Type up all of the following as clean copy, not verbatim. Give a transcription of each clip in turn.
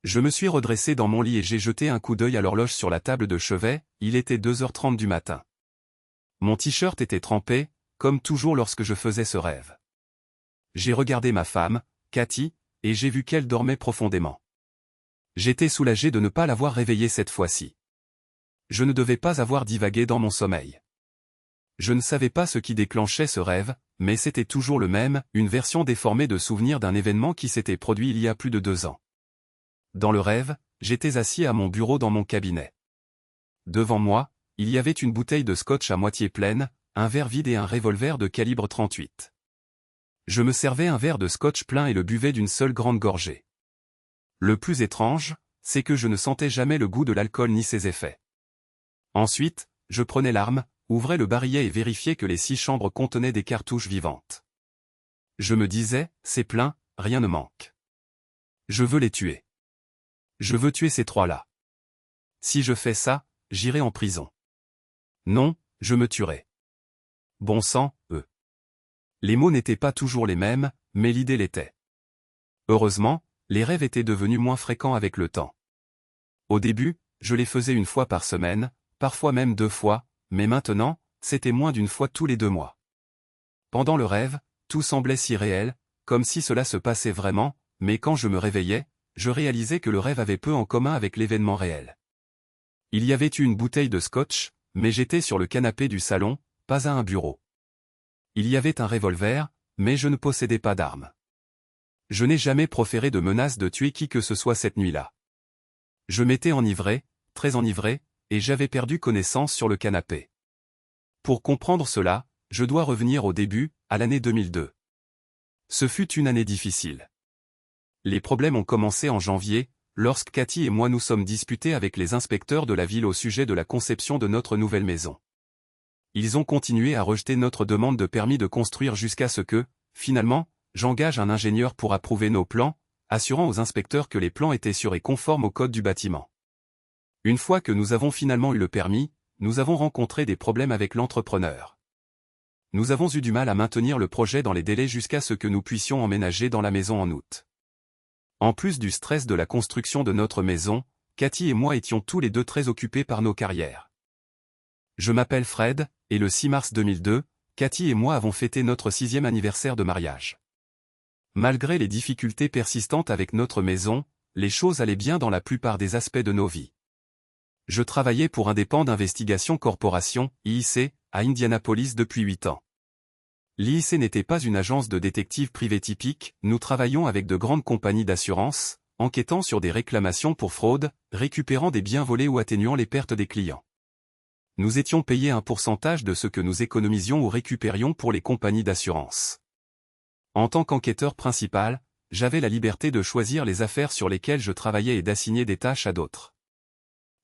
Je me suis redressé dans mon lit et j'ai jeté un coup d'œil à l'horloge sur la table de chevet, il était 2h30 du matin. Mon t-shirt était trempé, comme toujours lorsque je faisais ce rêve. J'ai regardé ma femme, Cathy, et j'ai vu qu'elle dormait profondément. J'étais soulagé de ne pas l'avoir réveillée cette fois-ci. Je ne devais pas avoir divagué dans mon sommeil. Je ne savais pas ce qui déclenchait ce rêve, mais c'était toujours le même, une version déformée de souvenir d'un événement qui s'était produit il y a plus de 2 ans. Dans le rêve, j'étais assis à mon bureau dans mon cabinet. Devant moi, il y avait une bouteille de scotch à moitié pleine, un verre vide et un revolver de calibre 38. Je me servais un verre de scotch plein et le buvais d'une seule grande gorgée. Le plus étrange, c'est que je ne sentais jamais le goût de l'alcool ni ses effets. Ensuite, je prenais l'arme, ouvrais le barillet et vérifiais que les 6 chambres contenaient des cartouches vivantes. Je me disais, c'est plein, rien ne manque. Je veux les tuer. Je veux tuer ces 3-là. Si je fais ça, j'irai en prison. Non, je me tuerai. Bon sang, eux. Les mots n'étaient pas toujours les mêmes, mais l'idée l'était. Heureusement, les rêves étaient devenus moins fréquents avec le temps. Au début, je les faisais 1 fois par semaine, parfois même 2 fois, mais maintenant, c'était moins d'1 fois tous les 2 mois. Pendant le rêve, tout semblait si réel, comme si cela se passait vraiment, mais quand je me réveillais, je réalisais que le rêve avait peu en commun avec l'événement réel. Il y avait eu une bouteille de scotch, mais j'étais sur le canapé du salon, pas à un bureau. Il y avait un revolver, mais je ne possédais pas d'arme. Je n'ai jamais proféré de menace de tuer qui que ce soit cette nuit-là. Je m'étais enivré, très enivré, et j'avais perdu connaissance sur le canapé. Pour comprendre cela, je dois revenir au début, à l'année 2002. Ce fut une année difficile. Les problèmes ont commencé en janvier, lorsque Cathy et moi nous sommes disputés avec les inspecteurs de la ville au sujet de la conception de notre nouvelle maison. Ils ont continué à rejeter notre demande de permis de construire jusqu'à ce que, finalement, j'engage un ingénieur pour approuver nos plans, assurant aux inspecteurs que les plans étaient sûrs et conformes au code du bâtiment. Une fois que nous avons finalement eu le permis, nous avons rencontré des problèmes avec l'entrepreneur. Nous avons eu du mal à maintenir le projet dans les délais jusqu'à ce que nous puissions emménager dans la maison en août. En plus du stress de la construction de notre maison, Cathy et moi étions tous les deux très occupés par nos carrières. Je m'appelle Fred, et le 6 mars 2002, Cathy et moi avons fêté notre 6e anniversaire de mariage. Malgré les difficultés persistantes avec notre maison, les choses allaient bien dans la plupart des aspects de nos vies. Je travaillais pour Independent Investigation Corporation, IIC, à Indianapolis depuis 8 ans. L'IIC n'était pas une agence de détective privée typique, nous travaillions avec de grandes compagnies d'assurance, enquêtant sur des réclamations pour fraude, récupérant des biens volés ou atténuant les pertes des clients. Nous étions payés un pourcentage de ce que nous économisions ou récupérions pour les compagnies d'assurance. En tant qu'enquêteur principal, j'avais la liberté de choisir les affaires sur lesquelles je travaillais et d'assigner des tâches à d'autres.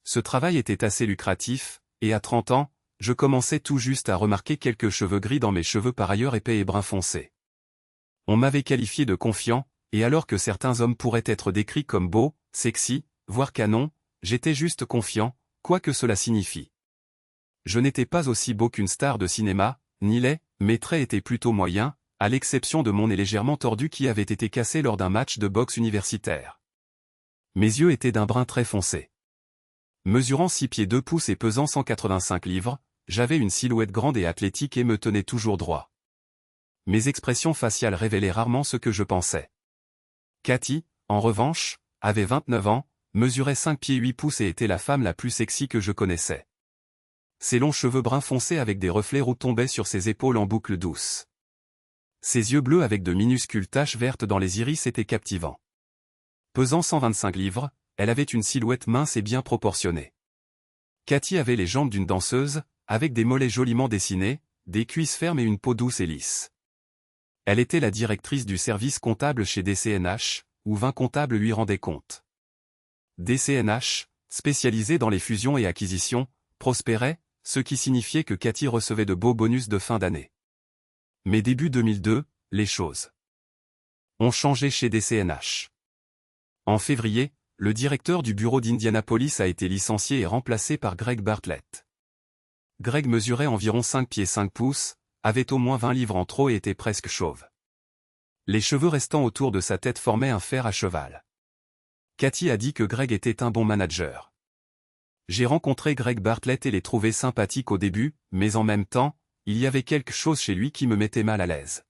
Ce travail était assez lucratif, et à 30 ans, je commençais tout juste à remarquer quelques cheveux gris dans mes cheveux par ailleurs épais et brun foncé. On m'avait qualifié de confiant, et alors que certains hommes pourraient être décrits comme beaux, sexy, voire canons, j'étais juste confiant, quoi que cela signifie. Je n'étais pas aussi beau qu'une star de cinéma, ni laid, mes traits étaient plutôt moyens, à l'exception de mon nez légèrement tordu qui avait été cassé lors d'un match de boxe universitaire. Mes yeux étaient d'un brun très foncé. Mesurant 6 pieds 2 pouces et pesant 185 livres, j'avais une silhouette grande et athlétique et me tenais toujours droit. Mes expressions faciales révélaient rarement ce que je pensais. Cathy, en revanche, avait 29 ans, mesurait 5 pieds 8 pouces et était la femme la plus sexy que je connaissais. Ses longs cheveux bruns foncés avec des reflets roux tombaient sur ses épaules en boucles douces. Ses yeux bleus avec de minuscules taches vertes dans les iris étaient captivants. Pesant 125 livres, elle avait une silhouette mince et bien proportionnée. Cathy avait les jambes d'une danseuse, avec des mollets joliment dessinés, des cuisses fermes et une peau douce et lisse. Elle était la directrice du service comptable chez DCNH, où 20 comptables lui rendaient compte. DCNH, spécialisé dans les fusions et acquisitions, prospérait, ce qui signifiait que Cathy recevait de beaux bonus de fin d'année. Mais début 2002, les choses ont changé chez DCNH. En février, le directeur du bureau d'Indianapolis a été licencié et remplacé par Greg Bartlett. Greg mesurait environ 5 pieds 5 pouces, avait au moins 20 livres en trop et était presque chauve. Les cheveux restant autour de sa tête formaient un fer à cheval. Cathy a dit que Greg était un bon manager. J'ai rencontré Greg Bartlett et l'ai trouvé sympathique au début, mais en même temps, il y avait quelque chose chez lui qui me mettait mal à l'aise.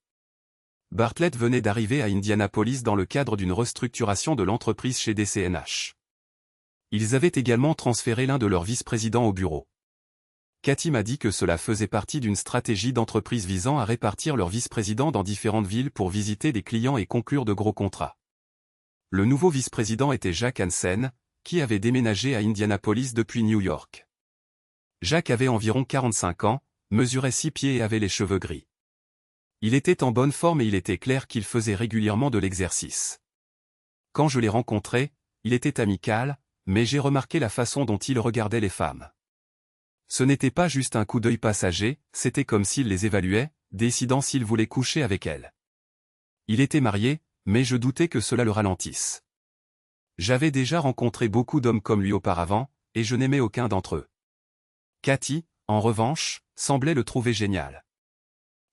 Bartlett venait d'arriver à Indianapolis dans le cadre d'une restructuration de l'entreprise chez DCNH. Ils avaient également transféré l'un de leurs vice-présidents au bureau. Cathy m'a dit que cela faisait partie d'une stratégie d'entreprise visant à répartir leurs vice-présidents dans différentes villes pour visiter des clients et conclure de gros contrats. Le nouveau vice-président était Jack Hansen, qui avait déménagé à Indianapolis depuis New York. Jack avait environ 45 ans, mesurait 6 pieds et avait les cheveux gris. Il était en bonne forme et il était clair qu'il faisait régulièrement de l'exercice. Quand je l'ai rencontré, il était amical, mais j'ai remarqué la façon dont il regardait les femmes. Ce n'était pas juste un coup d'œil passager, c'était comme s'il les évaluait, décidant s'il voulait coucher avec elles. Il était marié, mais je doutais que cela le ralentisse. J'avais déjà rencontré beaucoup d'hommes comme lui auparavant, et je n'aimais aucun d'entre eux. Cathy, en revanche, semblait le trouver génial.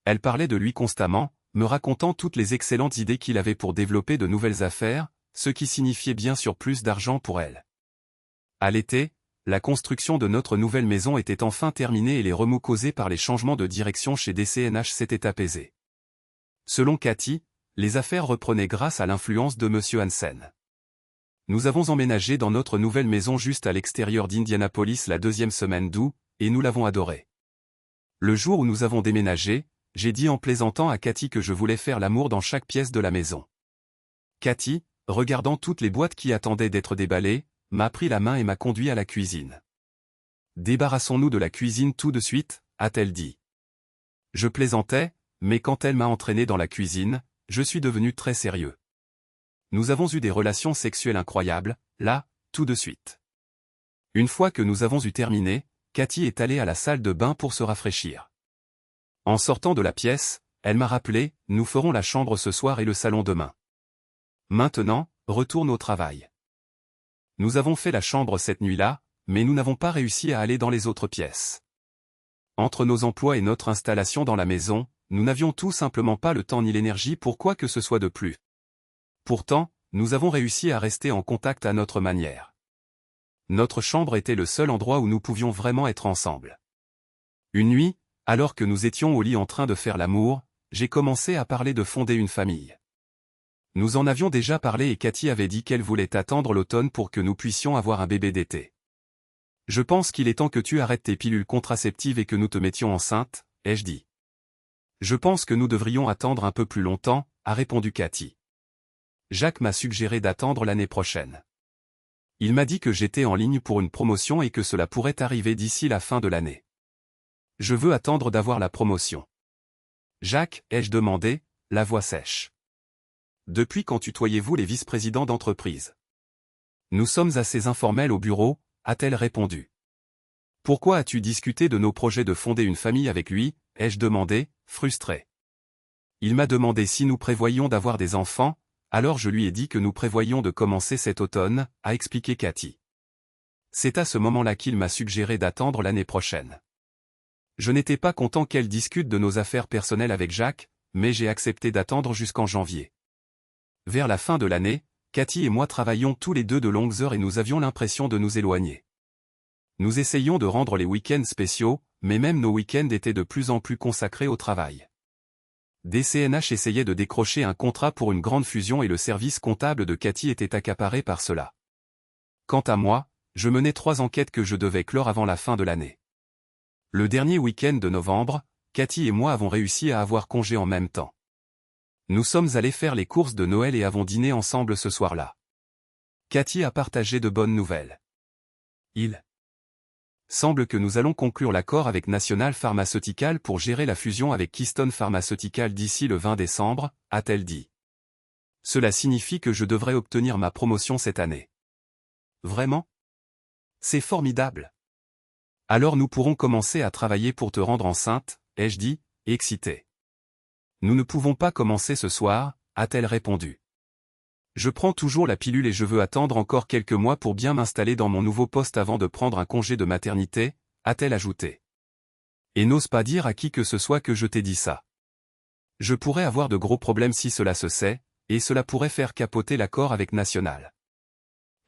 Elle parlait de lui constamment, me racontant toutes les excellentes idées qu'il avait pour développer de nouvelles affaires, ce qui signifiait bien sûr plus d'argent pour elle. À l'été, la construction de notre nouvelle maison était enfin terminée et les remous causés par les changements de direction chez DCNH s'étaient apaisés. Selon Cathy, les affaires reprenaient grâce à l'influence de M. Hansen. Nous avons emménagé dans notre nouvelle maison juste à l'extérieur d'Indianapolis la 2e semaine d'août, et nous l'avons adorée. Le jour où nous avons déménagé, j'ai dit en plaisantant à Cathy que je voulais faire l'amour dans chaque pièce de la maison. Cathy, regardant toutes les boîtes qui attendaient d'être déballées, m'a pris la main et m'a conduit à la cuisine. « Débarrassons-nous de la cuisine tout de suite », a-t-elle dit. Je plaisantais, mais quand elle m'a entraîné dans la cuisine, je suis devenu très sérieux. Nous avons eu des relations sexuelles incroyables, là, tout de suite. Une fois que nous avons eu terminé, Cathy est allée à la salle de bain pour se rafraîchir. En sortant de la pièce, elle m'a rappelé, nous ferons la chambre ce soir et le salon demain. Maintenant, retourne au travail. Nous avons fait la chambre cette nuit-là, mais nous n'avons pas réussi à aller dans les autres pièces. Entre nos emplois et notre installation dans la maison, nous n'avions tout simplement pas le temps ni l'énergie pour quoi que ce soit de plus. Pourtant, nous avons réussi à rester en contact à notre manière. Notre chambre était le seul endroit où nous pouvions vraiment être ensemble. Une nuit, alors que nous étions au lit en train de faire l'amour, j'ai commencé à parler de fonder une famille. Nous en avions déjà parlé et Cathy avait dit qu'elle voulait attendre l'automne pour que nous puissions avoir un bébé d'été. Je pense qu'il est temps que tu arrêtes tes pilules contraceptives et que nous te mettions enceinte, ai-je dit. Je pense que nous devrions attendre un peu plus longtemps, a répondu Cathy. Jacques m'a suggéré d'attendre l'année prochaine. Il m'a dit que j'étais en ligne pour une promotion et que cela pourrait arriver d'ici la fin de l'année. Je veux attendre d'avoir la promotion. Jacques, ai-je demandé, la voix sèche. Depuis quand tutoyez-vous les vice-présidents d'entreprise? Nous sommes assez informels au bureau, a-t-elle répondu. Pourquoi as-tu discuté de nos projets de fonder une famille avec lui, ai-je demandé, frustré. Il m'a demandé si nous prévoyions d'avoir des enfants, alors je lui ai dit que nous prévoyions de commencer cet automne, a expliqué Cathy. C'est à ce moment-là qu'il m'a suggéré d'attendre l'année prochaine. Je n'étais pas content qu'elle discute de nos affaires personnelles avec Jacques, mais j'ai accepté d'attendre jusqu'en janvier. Vers la fin de l'année, Cathy et moi travaillions tous les deux de longues heures et nous avions l'impression de nous éloigner. Nous essayions de rendre les week-ends spéciaux, mais même nos week-ends étaient de plus en plus consacrés au travail. DCNH essayait de décrocher un contrat pour une grande fusion et le service comptable de Cathy était accaparé par cela. Quant à moi, je menais 3 enquêtes que je devais clore avant la fin de l'année. Le dernier week-end de novembre, Cathy et moi avons réussi à avoir congé en même temps. Nous sommes allés faire les courses de Noël et avons dîné ensemble ce soir-là. Cathy a partagé de bonnes nouvelles. Il semble que nous allons conclure l'accord avec National Pharmaceutical pour gérer la fusion avec Keystone Pharmaceutical d'ici le 20 décembre, a-t-elle dit. Cela signifie que je devrais obtenir ma promotion cette année. Vraiment? C'est formidable. Alors nous pourrons commencer à travailler pour te rendre enceinte, ai-je dit, excité. Nous ne pouvons pas commencer ce soir, a-t-elle répondu. Je prends toujours la pilule et je veux attendre encore quelques mois pour bien m'installer dans mon nouveau poste avant de prendre un congé de maternité, a-t-elle ajouté. Et n'ose pas dire à qui que ce soit que je t'ai dit ça. Je pourrais avoir de gros problèmes si cela se sait, et cela pourrait faire capoter l'accord avec National.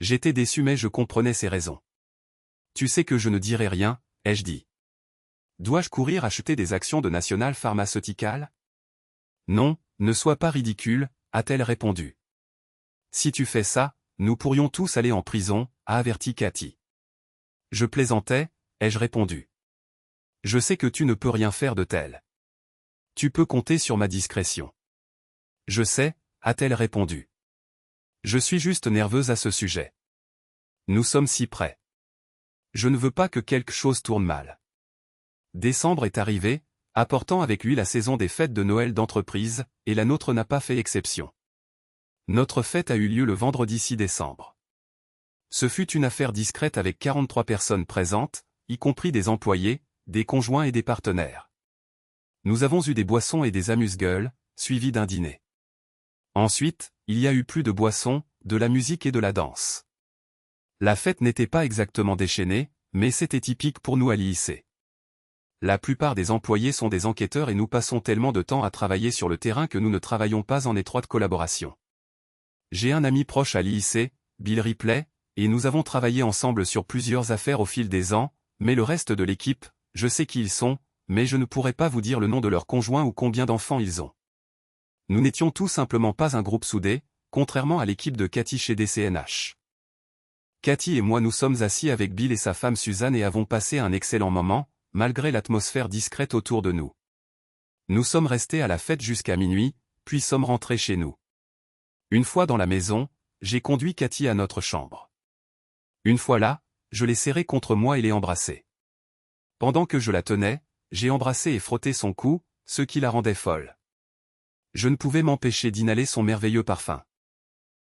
J'étais déçu mais je comprenais ses raisons. Tu sais que je ne dirai rien, ai-je dit. Dois-je courir acheter des actions de National Pharmaceutical? Non, ne sois pas ridicule, a-t-elle répondu. Si tu fais ça, nous pourrions tous aller en prison, a averti Cathy. Je plaisantais, ai-je répondu. Je sais que tu ne peux rien faire de tel. Tu peux compter sur ma discrétion. Je sais, a-t-elle répondu. Je suis juste nerveuse à ce sujet. Nous sommes si près. Je ne veux pas que quelque chose tourne mal. Décembre est arrivé, apportant avec lui la saison des fêtes de Noël d'entreprise, et la nôtre n'a pas fait exception. Notre fête a eu lieu le vendredi 6 décembre. Ce fut une affaire discrète avec 43 personnes présentes, y compris des employés, des conjoints et des partenaires. Nous avons eu des boissons et des amuse-gueules, suivis d'un dîner. Ensuite, il y a eu plus de boissons, de la musique et de la danse. La fête n'était pas exactement déchaînée, mais c'était typique pour nous à l'IIC. La plupart des employés sont des enquêteurs et nous passons tellement de temps à travailler sur le terrain que nous ne travaillons pas en étroite collaboration. J'ai un ami proche à l'IIC, Bill Ripley, et nous avons travaillé ensemble sur plusieurs affaires au fil des ans, mais le reste de l'équipe, je sais qui ils sont, mais je ne pourrais pas vous dire le nom de leur conjoint ou combien d'enfants ils ont. Nous n'étions tout simplement pas un groupe soudé, contrairement à l'équipe de Cathy chez DCNH. Cathy et moi nous sommes assis avec Bill et sa femme Suzanne et avons passé un excellent moment, malgré l'atmosphère discrète autour de nous. Nous sommes restés à la fête jusqu'à minuit, puis sommes rentrés chez nous. Une fois dans la maison, j'ai conduit Cathy à notre chambre. Une fois là, je l'ai serrée contre moi et l'ai embrassée. Pendant que je la tenais, j'ai embrassé et frotté son cou, ce qui la rendait folle. Je ne pouvais m'empêcher d'inhaler son merveilleux parfum.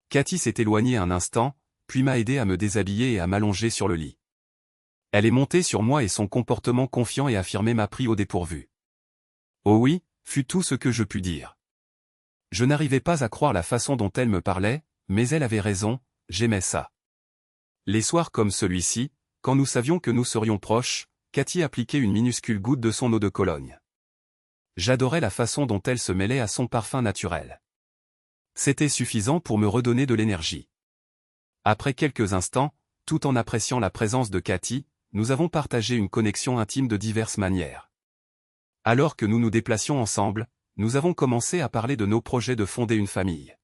Cathy s'est éloignée un instant, puis m'a aidé à me déshabiller et à m'allonger sur le lit. Elle est montée sur moi et son comportement confiant et affirmé m'a pris au dépourvu. Oh oui, fut tout ce que je pus dire. Je n'arrivais pas à croire la façon dont elle me parlait, mais elle avait raison, j'aimais ça. Les soirs comme celui-ci, quand nous savions que nous serions proches, Cathy appliquait une minuscule goutte de son eau de Cologne. J'adorais la façon dont elle se mêlait à son parfum naturel. C'était suffisant pour me redonner de l'énergie. Après quelques instants, tout en appréciant la présence de Cathy, nous avons partagé une connexion intime de diverses manières. Alors que nous nous déplacions ensemble, nous avons commencé à parler de nos projets de fonder une famille.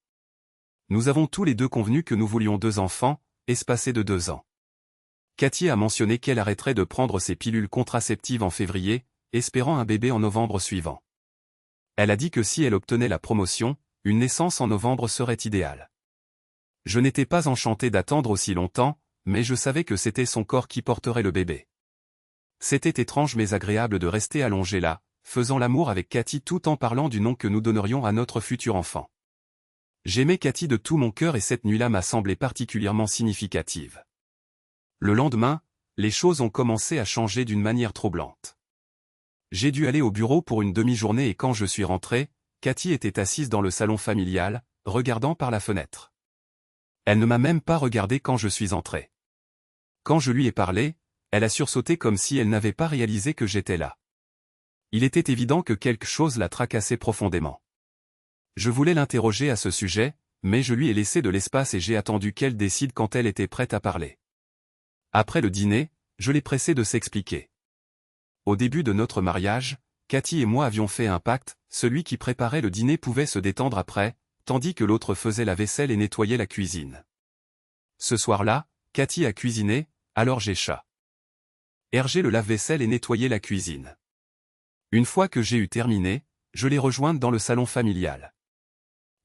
Nous avons tous les deux convenu que nous voulions 2 enfants, espacés de 2 ans. Cathy a mentionné qu'elle arrêterait de prendre ses pilules contraceptives en février, espérant un bébé en novembre suivant. Elle a dit que si elle obtenait la promotion, une naissance en novembre serait idéale. Je n'étais pas enchanté d'attendre aussi longtemps, mais je savais que c'était son corps qui porterait le bébé. C'était étrange mais agréable de rester allongé là, faisant l'amour avec Cathy tout en parlant du nom que nous donnerions à notre futur enfant. J'aimais Cathy de tout mon cœur et cette nuit-là m'a semblé particulièrement significative. Le lendemain, les choses ont commencé à changer d'une manière troublante. J'ai dû aller au bureau pour une demi-journée et quand je suis rentré, Cathy était assise dans le salon familial, regardant par la fenêtre. Elle ne m'a même pas regardé quand je suis entré. Quand je lui ai parlé, elle a sursauté comme si elle n'avait pas réalisé que j'étais là. Il était évident que quelque chose la tracassait profondément. Je voulais l'interroger à ce sujet, mais je lui ai laissé de l'espace et j'ai attendu qu'elle décide quand elle était prête à parler. Après le dîner, je l'ai pressée de s'expliquer. Au début de notre mariage, Cathy et moi avions fait un pacte, celui qui préparait le dîner pouvait se détendre après, tandis que l'autre faisait la vaisselle et nettoyait la cuisine. Ce soir-là, Cathy a cuisiné, alors j'ai Hergé le lave-vaisselle et nettoyé la cuisine. Une fois que j'ai eu terminé, je l'ai rejointe dans le salon familial.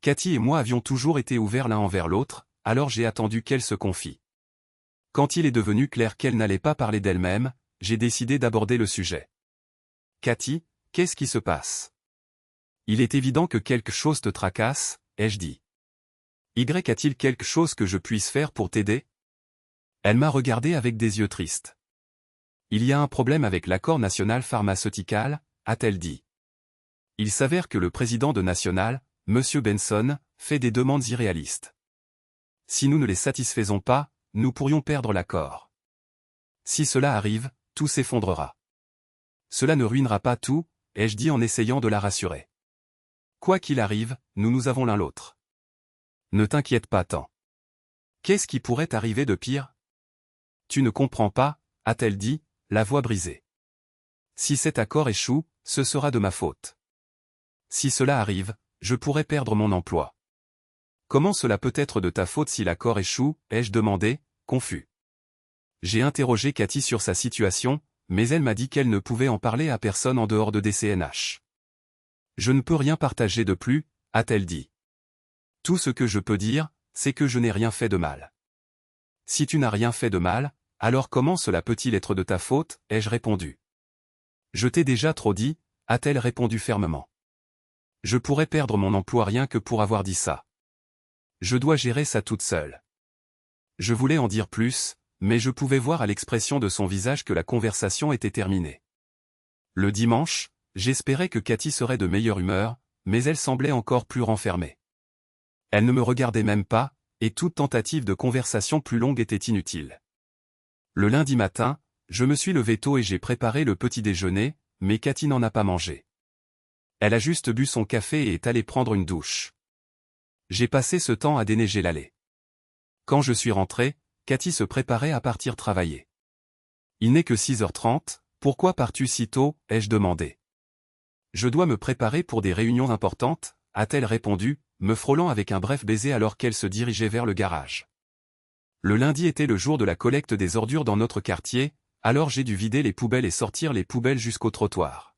Cathy et moi avions toujours été ouverts l'un envers l'autre, alors j'ai attendu qu'elle se confie. Quand il est devenu clair qu'elle n'allait pas parler d'elle-même, j'ai décidé d'aborder le sujet. Cathy, qu'est-ce qui se passe? Il est évident que quelque chose te tracasse, ai-je dit. A-t-il quelque chose que je puisse faire pour t'aider? Elle m'a regardé avec des yeux tristes. Il y a un problème avec l'accord National Pharmaceutical, a-t-elle dit. Il s'avère que le président de National, M. Benson, fait des demandes irréalistes. Si nous ne les satisfaisons pas, nous pourrions perdre l'accord. Si cela arrive, tout s'effondrera. Cela ne ruinera pas tout, ai-je dit en essayant de la rassurer. Quoi qu'il arrive, nous avons l'un l'autre. Ne t'inquiète pas tant. Qu'est-ce qui pourrait arriver de pire? Tu ne comprends pas, a-t-elle dit, la voix brisée. Si cet accord échoue, ce sera de ma faute. Si cela arrive, je pourrais perdre mon emploi. Comment cela peut être de ta faute si l'accord échoue, ai-je demandé, confus. J'ai interrogé Cathy sur sa situation, mais elle m'a dit qu'elle ne pouvait en parler à personne en dehors de DCNH. Je ne peux rien partager de plus, a-t-elle dit. Tout ce que je peux dire, c'est que je n'ai rien fait de mal. Si tu n'as rien fait de mal, alors comment cela peut-il être de ta faute, ai-je répondu. Je t'ai déjà trop dit, a-t-elle répondu fermement. Je pourrais perdre mon emploi rien que pour avoir dit ça. Je dois gérer ça toute seule. Je voulais en dire plus, mais je pouvais voir à l'expression de son visage que la conversation était terminée. Le dimanche, j'espérais que Cathy serait de meilleure humeur, mais elle semblait encore plus renfermée. Elle ne me regardait même pas, et toute tentative de conversation plus longue était inutile. Le lundi matin, je me suis levé tôt et j'ai préparé le petit déjeuner, mais Cathy n'en a pas mangé. Elle a juste bu son café et est allée prendre une douche. J'ai passé ce temps à déneiger l'allée. Quand je suis rentré, Cathy se préparait à partir travailler. Il n'est que 6h30, pourquoi pars-tu si tôt, ai-je demandé. Je dois me préparer pour des réunions importantes, a-t-elle répondu, me frôlant avec un bref baiser alors qu'elle se dirigeait vers le garage. Le lundi était le jour de la collecte des ordures dans notre quartier, alors j'ai dû vider les poubelles et sortir les poubelles jusqu'au trottoir.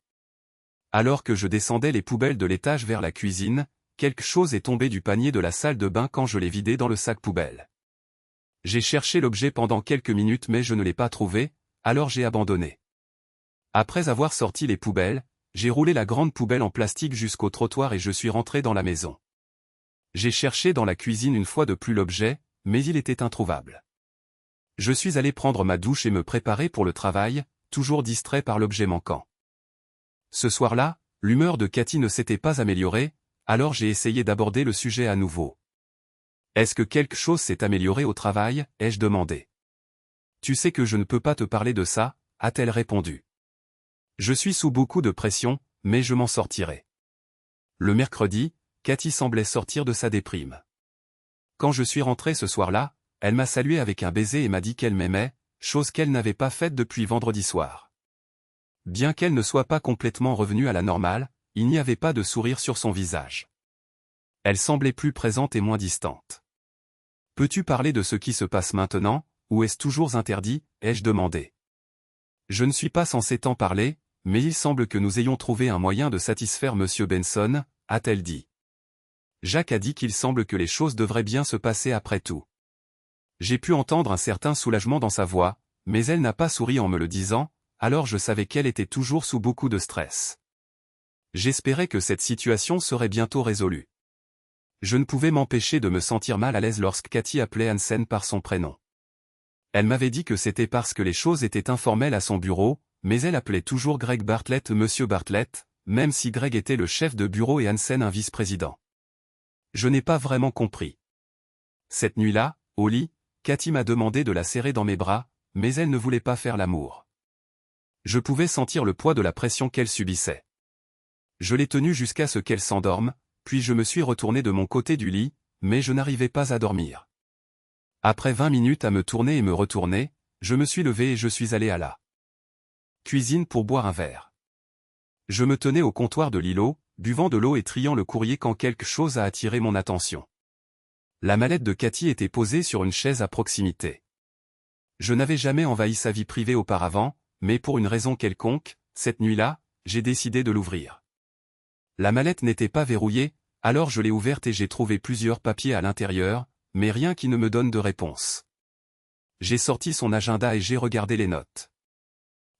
Alors que je descendais les poubelles de l'étage vers la cuisine, quelque chose est tombé du panier de la salle de bain quand je l'ai vidé dans le sac poubelle. J'ai cherché l'objet pendant quelques minutes mais je ne l'ai pas trouvé, alors j'ai abandonné. Après avoir sorti les poubelles, j'ai roulé la grande poubelle en plastique jusqu'au trottoir et je suis rentré dans la maison. J'ai cherché dans la cuisine une fois de plus l'objet, mais il était introuvable. Je suis allé prendre ma douche et me préparer pour le travail, toujours distrait par l'objet manquant. Ce soir-là, l'humeur de Cathy ne s'était pas améliorée, alors j'ai essayé d'aborder le sujet à nouveau. Est-ce que quelque chose s'est amélioré au travail, ai-je demandé. Tu sais que je ne peux pas te parler de ça, a-t-elle répondu. Je suis sous beaucoup de pression, mais je m'en sortirai. Le mercredi, Cathy semblait sortir de sa déprime. Quand je suis rentré ce soir-là, elle m'a salué avec un baiser et m'a dit qu'elle m'aimait, chose qu'elle n'avait pas faite depuis vendredi soir. Bien qu'elle ne soit pas complètement revenue à la normale, il n'y avait pas de sourire sur son visage. Elle semblait plus présente et moins distante. Peux-tu parler de ce qui se passe maintenant, ou est-ce toujours interdit, ai-je demandé. Je ne suis pas censé t'en parler, mais il semble que nous ayons trouvé un moyen de satisfaire Monsieur Benson, a-t-elle dit. Jacques a dit qu'il semble que les choses devraient bien se passer après tout. J'ai pu entendre un certain soulagement dans sa voix, mais elle n'a pas souri en me le disant, alors je savais qu'elle était toujours sous beaucoup de stress. J'espérais que cette situation serait bientôt résolue. Je ne pouvais m'empêcher de me sentir mal à l'aise lorsque Cathy appelait Hansen par son prénom. Elle m'avait dit que c'était parce que les choses étaient informelles à son bureau, mais elle appelait toujours Greg Bartlett Monsieur Bartlett, même si Greg était le chef de bureau et Hansen un vice-président. Je n'ai pas vraiment compris. Cette nuit-là, au lit, Cathy m'a demandé de la serrer dans mes bras, mais elle ne voulait pas faire l'amour. Je pouvais sentir le poids de la pression qu'elle subissait. Je l'ai tenue jusqu'à ce qu'elle s'endorme, puis je me suis retourné de mon côté du lit, mais je n'arrivais pas à dormir. Après 20 minutes à me tourner et me retourner, je me suis levé et je suis allé à la cuisine pour boire un verre. Je me tenais au comptoir de l'îlot, buvant de l'eau et triant le courrier quand quelque chose a attiré mon attention. La mallette de Cathy était posée sur une chaise à proximité. Je n'avais jamais envahi sa vie privée auparavant, mais pour une raison quelconque, cette nuit-là, j'ai décidé de l'ouvrir. La mallette n'était pas verrouillée, alors je l'ai ouverte et j'ai trouvé plusieurs papiers à l'intérieur, mais rien qui ne me donne de réponse. J'ai sorti son agenda et j'ai regardé les notes.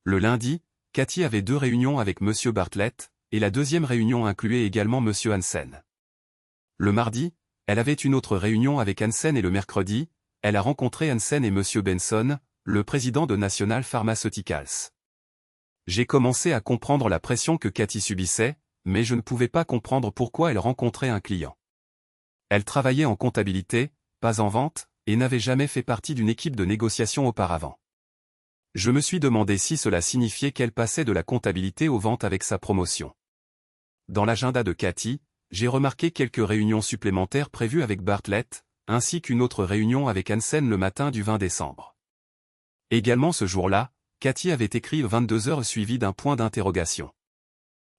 Le lundi, Cathy avait 2 réunions avec Monsieur Bartlett, et la deuxième réunion incluait également Monsieur Hansen. Le mardi, elle avait une autre réunion avec Hansen et le mercredi, elle a rencontré Hansen et Monsieur Benson, le président de National Pharmaceuticals. J'ai commencé à comprendre la pression que Cathy subissait, mais je ne pouvais pas comprendre pourquoi elle rencontrait un client. Elle travaillait en comptabilité, pas en vente, et n'avait jamais fait partie d'une équipe de négociation auparavant. Je me suis demandé si cela signifiait qu'elle passait de la comptabilité aux ventes avec sa promotion. Dans l'agenda de Cathy, j'ai remarqué quelques réunions supplémentaires prévues avec Bartlett, ainsi qu'une autre réunion avec Hansen le matin du 20 décembre. Également ce jour-là, Cathy avait écrit 22 heures suivi d'un point d'interrogation.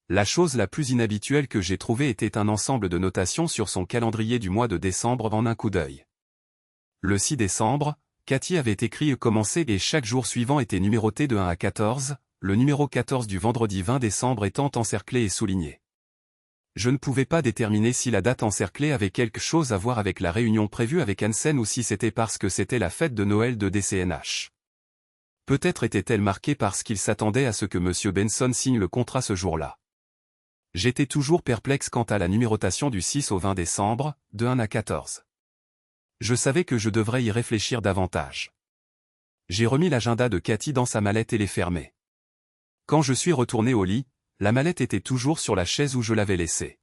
La chose la plus inhabituelle que j'ai trouvée était un ensemble de notations sur son calendrier du mois de décembre en un coup d'œil. Le 6 décembre, Cathy avait écrit commencer et chaque jour suivant était numéroté de 1 à 14, le numéro 14 du vendredi 20 décembre étant encerclé et souligné. Je ne pouvais pas déterminer si la date encerclée avait quelque chose à voir avec la réunion prévue avec Hansen ou si c'était parce que c'était la fête de Noël de DCNH. Peut-être était-elle marquée parce qu'il s'attendait à ce que M. Benson signe le contrat ce jour-là. J'étais toujours perplexe quant à la numérotation du 6 au 20 décembre, de 1 à 14. Je savais que je devrais y réfléchir davantage. J'ai remis l'agenda de Cathy dans sa mallette et l'ai fermé. Quand je suis retourné au lit, la mallette était toujours sur la chaise où je l'avais laissée.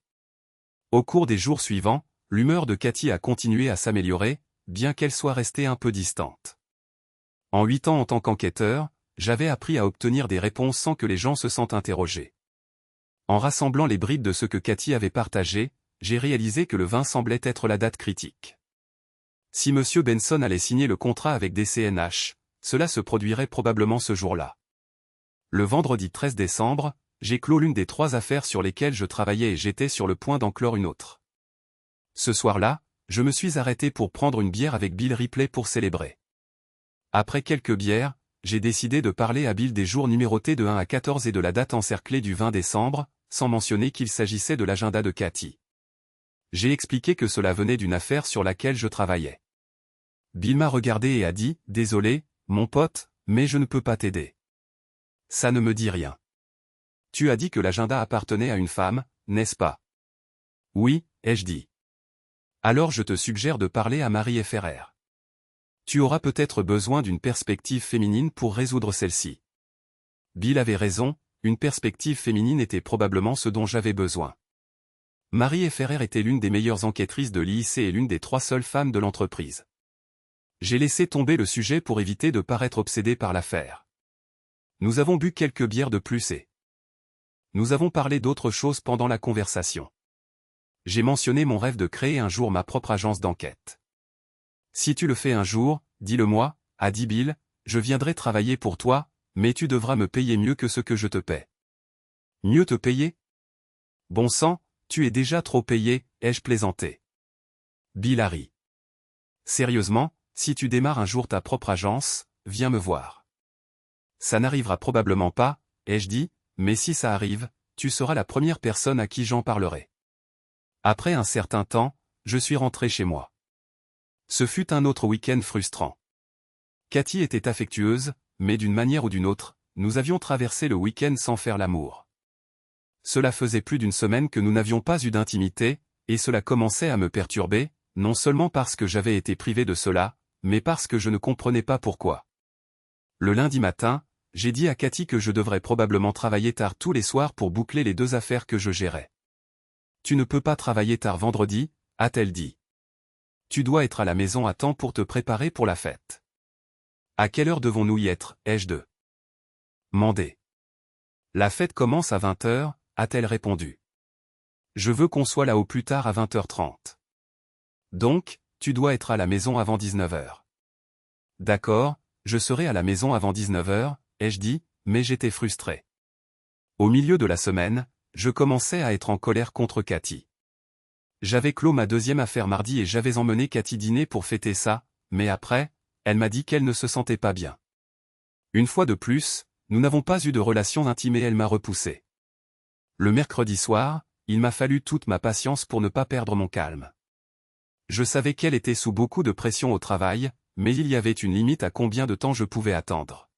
Au cours des jours suivants, l'humeur de Cathy a continué à s'améliorer, bien qu'elle soit restée un peu distante. En 8 ans en tant qu'enquêteur, j'avais appris à obtenir des réponses sans que les gens se sentent interrogés. En rassemblant les bribes de ce que Cathy avait partagé, j'ai réalisé que le 20 semblait être la date critique. Si M. Benson allait signer le contrat avec DCNH, cela se produirait probablement ce jour-là. Le vendredi 13 décembre, j'ai clos l'une des 3 affaires sur lesquelles je travaillais et j'étais sur le point d'en clore une autre. Ce soir-là, je me suis arrêté pour prendre une bière avec Bill Ripley pour célébrer. Après quelques bières, j'ai décidé de parler à Bill des jours numérotés de 1 à 14 et de la date encerclée du 20 décembre, sans mentionner qu'il s'agissait de l'agenda de Cathy. J'ai expliqué que cela venait d'une affaire sur laquelle je travaillais. Bill m'a regardé et a dit « Désolé, mon pote, mais je ne peux pas t'aider. Ça ne me dit rien. Tu as dit que l'agenda appartenait à une femme, n'est-ce pas? » Oui, ai-je dit. Alors je te suggère de parler à Marie Ferrer. Tu auras peut-être besoin d'une perspective féminine pour résoudre celle-ci. Bill avait raison, une perspective féminine était probablement ce dont j'avais besoin. Marie Ferrer était l'une des meilleures enquêtrices de l'IIC et l'une des 3 seules femmes de l'entreprise. J'ai laissé tomber le sujet pour éviter de paraître obsédé par l'affaire. Nous avons bu quelques bières de plus et nous avons parlé d'autres choses pendant la conversation. J'ai mentionné mon rêve de créer un jour ma propre agence d'enquête. Si tu le fais un jour, dis-le-moi, a dit Bill, je viendrai travailler pour toi, mais tu devras me payer mieux que ce que je te paie. Mieux te payer? Bon sang, tu es déjà trop payé, ai-je plaisanté. Bill a ri. Sérieusement, si tu démarres un jour ta propre agence, viens me voir. Ça n'arrivera probablement pas, ai-je dit, mais si ça arrive, tu seras la première personne à qui j'en parlerai. Après un certain temps, je suis rentré chez moi. Ce fut un autre week-end frustrant. Cathy était affectueuse, mais d'une manière ou d'une autre, nous avions traversé le week-end sans faire l'amour. Cela faisait plus d'une semaine que nous n'avions pas eu d'intimité, et cela commençait à me perturber, non seulement parce que j'avais été privé de cela, mais parce que je ne comprenais pas pourquoi. Le lundi matin, j'ai dit à Cathy que je devrais probablement travailler tard tous les soirs pour boucler les 2 affaires que je gérais. Tu ne peux pas travailler tard vendredi, a-t-elle dit. Tu dois être à la maison à temps pour te préparer pour la fête. À quelle heure devons-nous y être, ai-je demandé. La fête commence à 20h, a-t-elle répondu. Je veux qu'on soit là au plus tard à 20h30. Donc, tu dois être à la maison avant 19h. D'accord, je serai à la maison avant 19h, ai-je dit, mais j'étais frustré. Au milieu de la semaine, je commençais à être en colère contre Cathy. J'avais clos ma 2e affaire mardi et j'avais emmené Cathy dîner pour fêter ça, mais après, elle m'a dit qu'elle ne se sentait pas bien. Une fois de plus, nous n'avons pas eu de relation intime et elle m'a repoussé. Le mercredi soir, il m'a fallu toute ma patience pour ne pas perdre mon calme. Je savais qu'elle était sous beaucoup de pression au travail, mais il y avait une limite à combien de temps je pouvais attendre.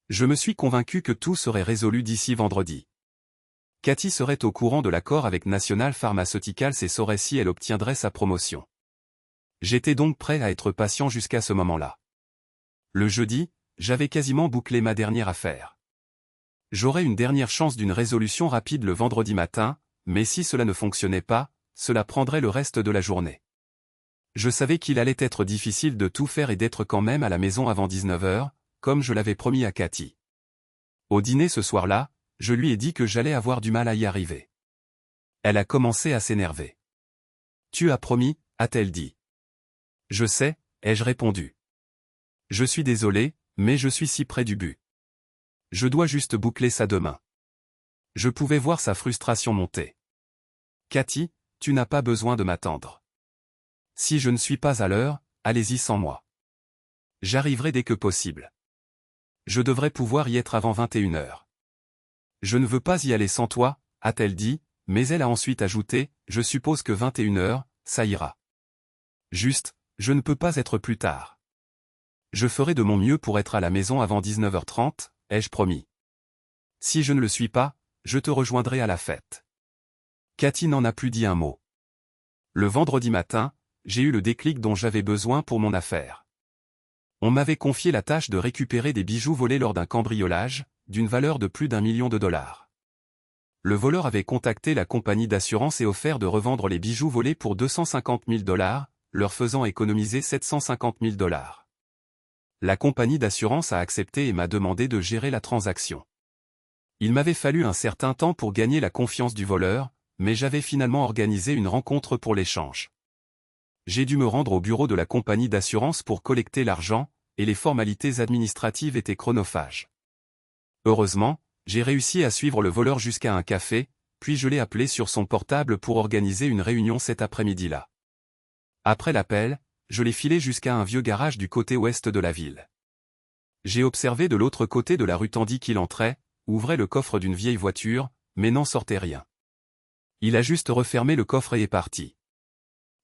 Je me suis convaincu que tout serait résolu d'ici vendredi. Cathy serait au courant de l'accord avec National Pharmaceuticals et saurait si elle obtiendrait sa promotion. J'étais donc prêt à être patient jusqu'à ce moment-là. Le jeudi, j'avais quasiment bouclé ma dernière affaire. J'aurais une dernière chance d'une résolution rapide le vendredi matin, mais si cela ne fonctionnait pas, cela prendrait le reste de la journée. Je savais qu'il allait être difficile de tout faire et d'être quand même à la maison avant 19h, comme je l'avais promis à Cathy. Au dîner ce soir-là, je lui ai dit que j'allais avoir du mal à y arriver. Elle a commencé à s'énerver. Tu as promis, a-t-elle dit. Je sais, ai-je répondu. Je suis désolé, mais je suis si près du but. Je dois juste boucler ça demain. Je pouvais voir sa frustration monter. Cathy, tu n'as pas besoin de m'attendre. Si je ne suis pas à l'heure, allez-y sans moi. J'arriverai dès que possible. Je devrais pouvoir y être avant 21h. Je ne veux pas y aller sans toi, a-t-elle dit, mais elle a ensuite ajouté, je suppose que 21h, ça ira. Juste, je ne peux pas être plus tard. Je ferai de mon mieux pour être à la maison avant 19h30, ai-je promis. Si je ne le suis pas, je te rejoindrai à la fête. Cathy n'en a plus dit un mot. Le vendredi matin, j'ai eu le déclic dont j'avais besoin pour mon affaire. On m'avait confié la tâche de récupérer des bijoux volés lors d'un cambriolage, d'une valeur de plus d'1 million de dollars. Le voleur avait contacté la compagnie d'assurance et offert de revendre les bijoux volés pour 250 000 dollars, leur faisant économiser 750 000 dollars. La compagnie d'assurance a accepté et m'a demandé de gérer la transaction. Il m'avait fallu un certain temps pour gagner la confiance du voleur, mais j'avais finalement organisé une rencontre pour l'échange. J'ai dû me rendre au bureau de la compagnie d'assurance pour collecter l'argent, et les formalités administratives étaient chronophages. Heureusement, j'ai réussi à suivre le voleur jusqu'à un café, puis je l'ai appelé sur son portable pour organiser une réunion cet après-midi-là. Après l'appel, je l'ai filé jusqu'à un vieux garage du côté ouest de la ville. J'ai observé de l'autre côté de la rue tandis qu'il entrait, ouvrait le coffre d'une vieille voiture, mais n'en sortait rien. Il a juste refermé le coffre et est parti.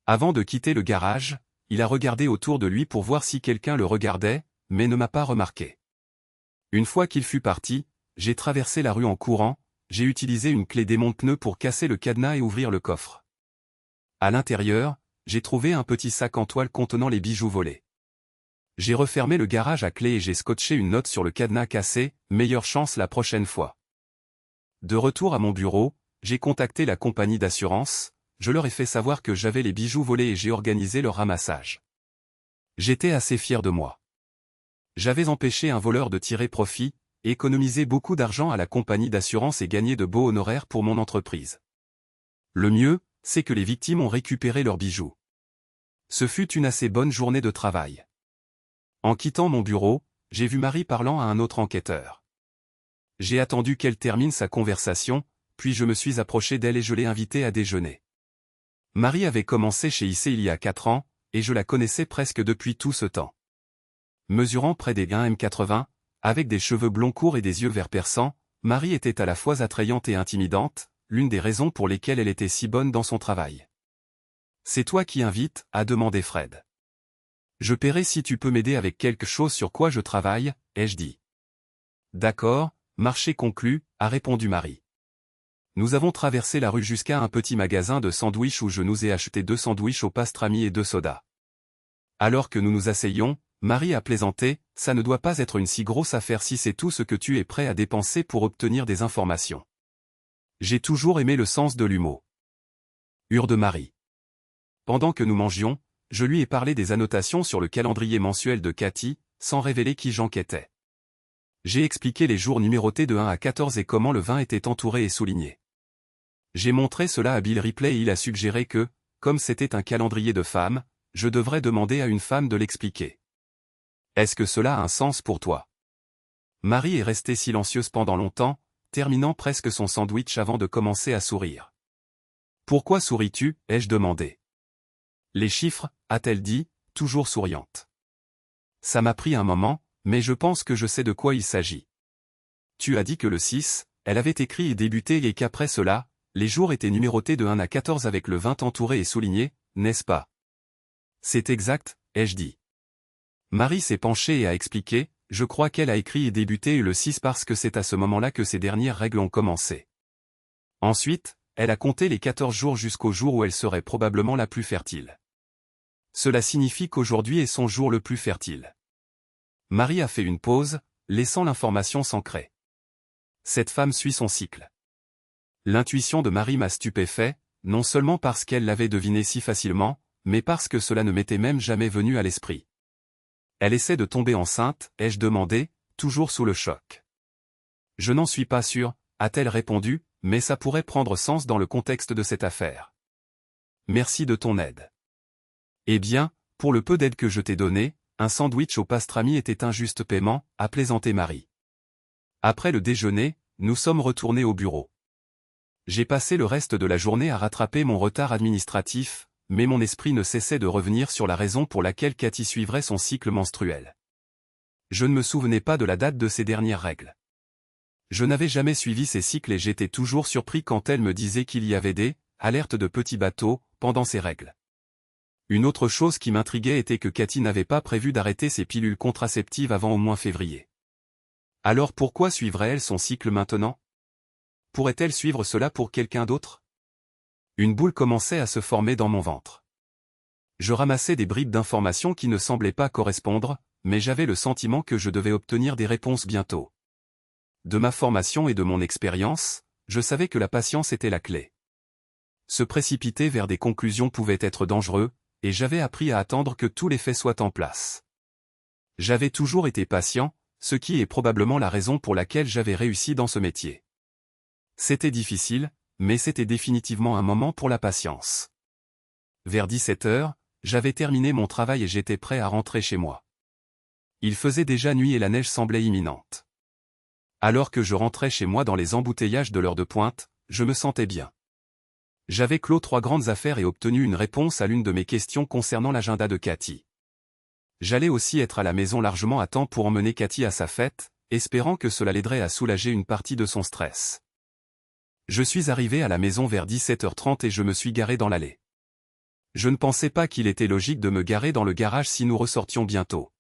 Avant de quitter le garage, il a regardé autour de lui pour voir si quelqu'un le regardait, mais ne m'a pas remarqué. Une fois qu'il fut parti, j'ai traversé la rue en courant, j'ai utilisé une clé démonte-pneus pour casser le cadenas et ouvrir le coffre. À l'intérieur, j'ai trouvé un petit sac en toile contenant les bijoux volés. J'ai refermé le garage à clé et j'ai scotché une note sur le cadenas cassé, meilleure chance la prochaine fois. De retour à mon bureau, j'ai contacté la compagnie d'assurance, je leur ai fait savoir que j'avais les bijoux volés et j'ai organisé leur ramassage. J'étais assez fier de moi. J'avais empêché un voleur de tirer profit, économisé beaucoup d'argent à la compagnie d'assurance et gagné de beaux honoraires pour mon entreprise. Le mieux, c'est que les victimes ont récupéré leurs bijoux. Ce fut une assez bonne journée de travail. En quittant mon bureau, j'ai vu Marie parlant à un autre enquêteur. J'ai attendu qu'elle termine sa conversation, puis je me suis approché d'elle et je l'ai invitée à déjeuner. Marie avait commencé chez IC il y a 4 ans, et je la connaissais presque depuis tout ce temps. Mesurant près des 1m80, avec des cheveux blonds courts et des yeux vert perçants, Marie était à la fois attrayante et intimidante, l'une des raisons pour lesquelles elle était si bonne dans son travail. « C'est toi qui invites » a demandé Fred. « Je paierai si tu peux m'aider avec quelque chose sur quoi je travaille, ai-je dit. »« D'accord, marché conclu » a répondu Marie. Nous avons traversé la rue jusqu'à un petit magasin de sandwichs où je nous ai acheté 2 sandwichs au pastrami et 2 sodas. Alors que nous nous asseyions, Marie a plaisanté, « Ça ne doit pas être une si grosse affaire si c'est tout ce que tu es prêt à dépenser pour obtenir des informations. » J'ai toujours aimé le sens de l'humour. Hurde Marie. Pendant que nous mangions, je lui ai parlé des annotations sur le calendrier mensuel de Cathy, sans révéler qui j'enquêtais. J'ai expliqué les jours numérotés de 1 à 14 et comment le vin était entouré et souligné. J'ai montré cela à Bill Ripley et il a suggéré que, comme c'était un calendrier de femmes, je devrais demander à une femme de l'expliquer. Est-ce que cela a un sens pour toi? Marie est restée silencieuse pendant longtemps, terminant presque son sandwich avant de commencer à sourire. Pourquoi souris-tu? Ai-je demandé. Les chiffres, a-t-elle dit, toujours souriante. Ça m'a pris un moment, mais je pense que je sais de quoi il s'agit. Tu as dit que le 6, elle avait écrit et débuté et qu'après cela, les jours étaient numérotés de 1 à 14 avec le 20 entouré et souligné, n'est-ce pas? C'est exact, ai-je dit. Marie s'est penchée et a expliqué, je crois qu'elle a écrit et débuté le 6 parce que c'est à ce moment-là que ces dernières règles ont commencé. Ensuite, elle a compté les 14 jours jusqu'au jour où elle serait probablement la plus fertile. Cela signifie qu'aujourd'hui est son jour le plus fertile. Marie a fait une pause, laissant l'information s'ancrer. Cette femme suit son cycle. L'intuition de Marie m'a stupéfait, non seulement parce qu'elle l'avait deviné si facilement, mais parce que cela ne m'était même jamais venu à l'esprit. Elle essaie de tomber enceinte, ai-je demandé, toujours sous le choc. Je n'en suis pas sûr, a-t-elle répondu, mais ça pourrait prendre sens dans le contexte de cette affaire. Merci de ton aide. Eh bien, Pour le peu d'aide que je t'ai donné, un sandwich au pastrami était un juste paiement, a plaisanté Marie. Après le déjeuner, nous sommes retournés au bureau. J'ai passé le reste de la journée à rattraper mon retard administratif, mais mon esprit ne cessait de revenir sur la raison pour laquelle Cathy suivrait son cycle menstruel. Je ne me souvenais pas de la date de ses dernières règles. Je n'avais jamais suivi ses cycles et j'étais toujours surpris quand elle me disait qu'il y avait des alertes de petits bateaux pendant ses règles. Une autre chose qui m'intriguait était que Cathy n'avait pas prévu d'arrêter ses pilules contraceptives avant au moins février. Alors pourquoi suivrait-elle son cycle maintenant? Pourrait-elle suivre cela pour quelqu'un d'autre? Une boule commençait à se former dans mon ventre. Je ramassais des bribes d'informations qui ne semblaient pas correspondre, mais j'avais le sentiment que je devais obtenir des réponses bientôt. De ma formation et de mon expérience, je savais que la patience était la clé. Se précipiter vers des conclusions pouvait être dangereux, et j'avais appris à attendre que tous les faits soient en place. J'avais toujours été patient, ce qui est probablement la raison pour laquelle j'avais réussi dans ce métier. C'était difficile, mais c'était définitivement un moment pour la patience. Vers 17 heures, j'avais terminé mon travail et j'étais prêt à rentrer chez moi. Il faisait déjà nuit et la neige semblait imminente. Alors que je rentrais chez moi dans les embouteillages de l'heure de pointe, je me sentais bien. J'avais clos 3 grandes affaires et obtenu une réponse à l'une de mes questions concernant l'agenda de Cathy. J'allais aussi être à la maison largement à temps pour emmener Cathy à sa fête, espérant que cela l'aiderait à soulager une partie de son stress. Je suis arrivé à la maison vers 17h30 et je me suis garé dans l'allée. Je ne pensais pas qu'il était logique de me garer dans le garage si nous ressortions bientôt.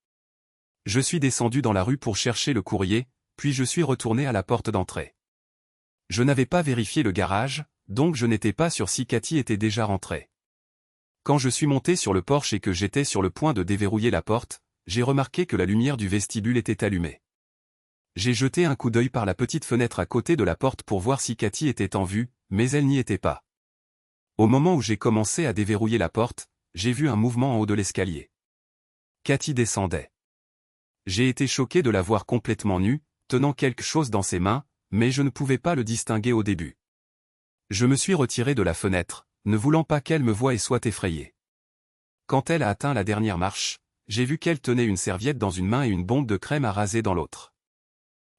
Je suis descendu dans la rue pour chercher le courrier, puis je suis retourné à la porte d'entrée. Je n'avais pas vérifié le garage, donc je n'étais pas sûr si Cathy était déjà rentrée. Quand je suis monté sur le porche et que j'étais sur le point de déverrouiller la porte, j'ai remarqué que la lumière du vestibule était allumée. J'ai jeté un coup d'œil par la petite fenêtre à côté de la porte pour voir si Cathy était en vue, mais elle n'y était pas. Au moment où j'ai commencé à déverrouiller la porte, j'ai vu un mouvement en haut de l'escalier. Cathy descendait. J'ai été choqué de la voir complètement nue, tenant quelque chose dans ses mains, mais je ne pouvais pas le distinguer au début. Je me suis retiré de la fenêtre, ne voulant pas qu'elle me voie et soit effrayée. Quand elle a atteint la dernière marche, j'ai vu qu'elle tenait une serviette dans une main et une bombe de crème à raser dans l'autre.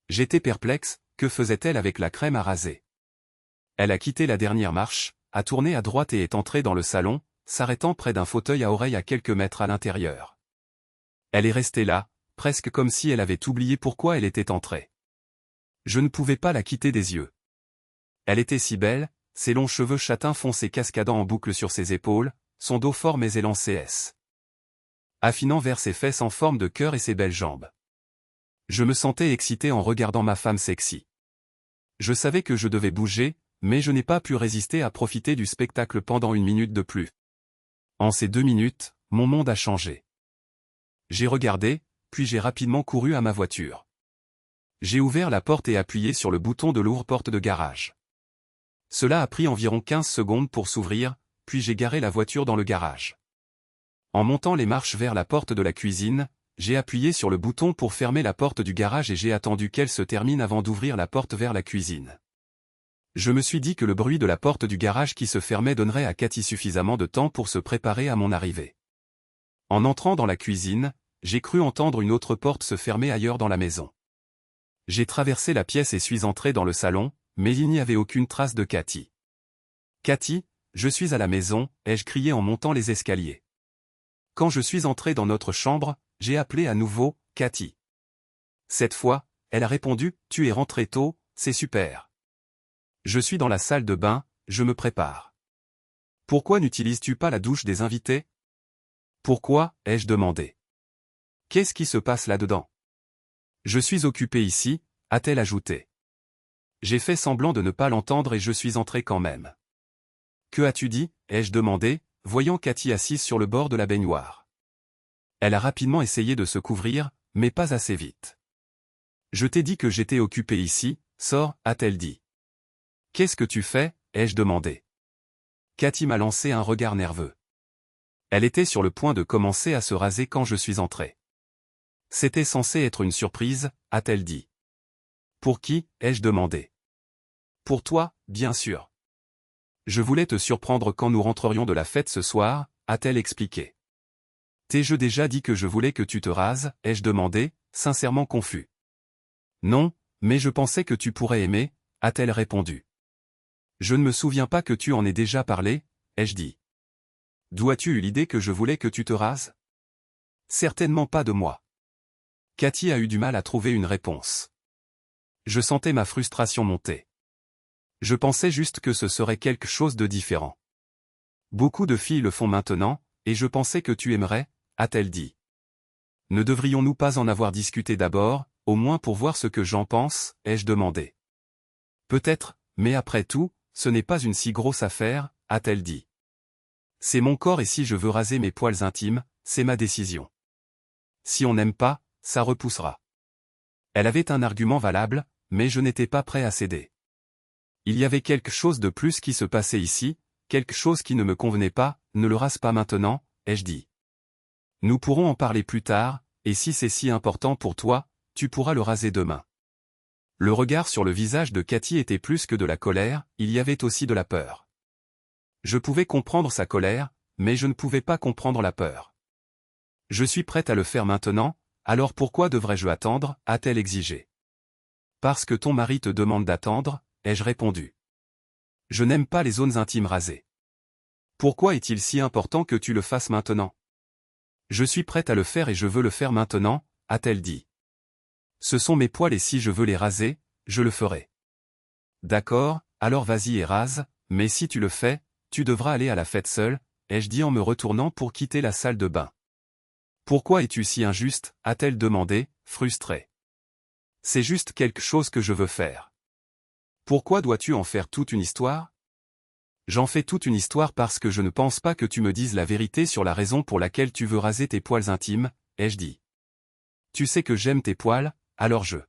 J'étais perplexe, que faisait-elle avec la crème à raser? Elle a quitté la dernière marche, a tourné à droite et est entrée dans le salon, s'arrêtant près d'un fauteuil à oreilles à quelques mètres à l'intérieur. Elle est restée là, presque comme si elle avait oublié pourquoi elle était entrée. Je ne pouvais pas la quitter des yeux. Elle était si belle, ses longs cheveux châtains foncés cascadant en boucle sur ses épaules, son dos fort mais élancé affinant vers ses fesses en forme de cœur et ses belles jambes. Je me sentais excité en regardant ma femme sexy. Je savais que je devais bouger, mais je n'ai pas pu résister à profiter du spectacle pendant 1 minute de plus. En ces 2 minutes, mon monde a changé. J'ai regardé, puis j'ai rapidement couru à ma voiture. J'ai ouvert la porte et appuyé sur le bouton de l'ouvre-porte de garage. Cela a pris environ 15 secondes pour s'ouvrir, puis j'ai garé la voiture dans le garage. En montant les marches vers la porte de la cuisine, j'ai appuyé sur le bouton pour fermer la porte du garage et j'ai attendu qu'elle se termine avant d'ouvrir la porte vers la cuisine. Je me suis dit que le bruit de la porte du garage qui se fermait donnerait à Cathy suffisamment de temps pour se préparer à mon arrivée. En entrant dans la cuisine, j'ai cru entendre une autre porte se fermer ailleurs dans la maison. J'ai traversé la pièce et suis entré dans le salon, mais il n'y avait aucune trace de Cathy. « Cathy, je suis à la maison », ai-je crié en montant les escaliers. Quand je suis entré dans notre chambre, j'ai appelé à nouveau « Cathy ». Cette fois, elle a répondu « Tu es rentré tôt, c'est super. Je suis dans la salle de bain, je me prépare. Pourquoi n'utilises-tu pas la douche des invités ? Pourquoi, ai-je demandé. Qu'est-ce qui se passe là-dedans ? Je suis occupé ici, a-t-elle ajouté. J'ai fait semblant de ne pas l'entendre et je suis entré quand même. Que as-tu dit, ai-je demandé, voyant Cathy assise sur le bord de la baignoire. Elle a rapidement essayé de se couvrir, mais pas assez vite. Je t'ai dit que j'étais occupé ici, sors, a-t-elle dit. Qu'est-ce que tu fais, ai-je demandé. Cathy m'a lancé un regard nerveux. Elle était sur le point de commencer à se raser quand je suis entré. C'était censé être une surprise, a-t-elle dit. Pour qui, ai-je demandé. Pour toi, bien sûr. Je voulais te surprendre quand nous rentrerions de la fête ce soir, a-t-elle expliqué. T'ai-je déjà dit que je voulais que tu te rases, ai-je demandé, sincèrement confus. Non, mais je pensais que tu pourrais aimer, a-t-elle répondu. Je ne me souviens pas que tu en aies déjà parlé, ai-je dit. D'où as-tu eu l'idée que je voulais que tu te rases? Certainement pas de moi. Cathy a eu du mal à trouver une réponse. Je sentais ma frustration monter. Je pensais juste que ce serait quelque chose de différent. Beaucoup de filles le font maintenant, et je pensais que tu aimerais, a-t-elle dit. Ne devrions-nous pas en avoir discuté d'abord, au moins pour voir ce que j'en pense, ai-je demandé. Peut-être, mais après tout, ce n'est pas une si grosse affaire, a-t-elle dit. C'est mon corps et si je veux raser mes poils intimes, c'est ma décision. Si on n'aime pas, ça repoussera. Elle avait un argument valable, mais je n'étais pas prêt à céder. Il y avait quelque chose de plus qui se passait ici, quelque chose qui ne me convenait pas, ne le rase pas maintenant, ai-je dit. Nous pourrons en parler plus tard, et si c'est si important pour toi, tu pourras le raser demain. Le regard sur le visage de Cathy était plus que de la colère, il y avait aussi de la peur. Je pouvais comprendre sa colère, mais je ne pouvais pas comprendre la peur. Je suis prête à le faire maintenant, alors pourquoi devrais-je attendre, a-t-elle exigé. Parce que ton mari te demande d'attendre, ai-je répondu. Je n'aime pas les zones intimes rasées. Pourquoi est-il si important que tu le fasses maintenant? Je suis prête à le faire et je veux le faire maintenant, a-t-elle dit. Ce sont mes poils et si je veux les raser, je le ferai. D'accord, alors vas-y et rase, mais si tu le fais, tu devras aller à la fête seule, ai-je dit en me retournant pour quitter la salle de bain. Pourquoi es-tu si injuste, a-t-elle demandé, frustrée. C'est juste quelque chose que je veux faire. Pourquoi dois-tu en faire toute une histoire? J'en fais toute une histoire parce que je ne pense pas que tu me dises la vérité sur la raison pour laquelle tu veux raser tes poils intimes, ai-je dit. Tu sais que j'aime tes poils, alors je.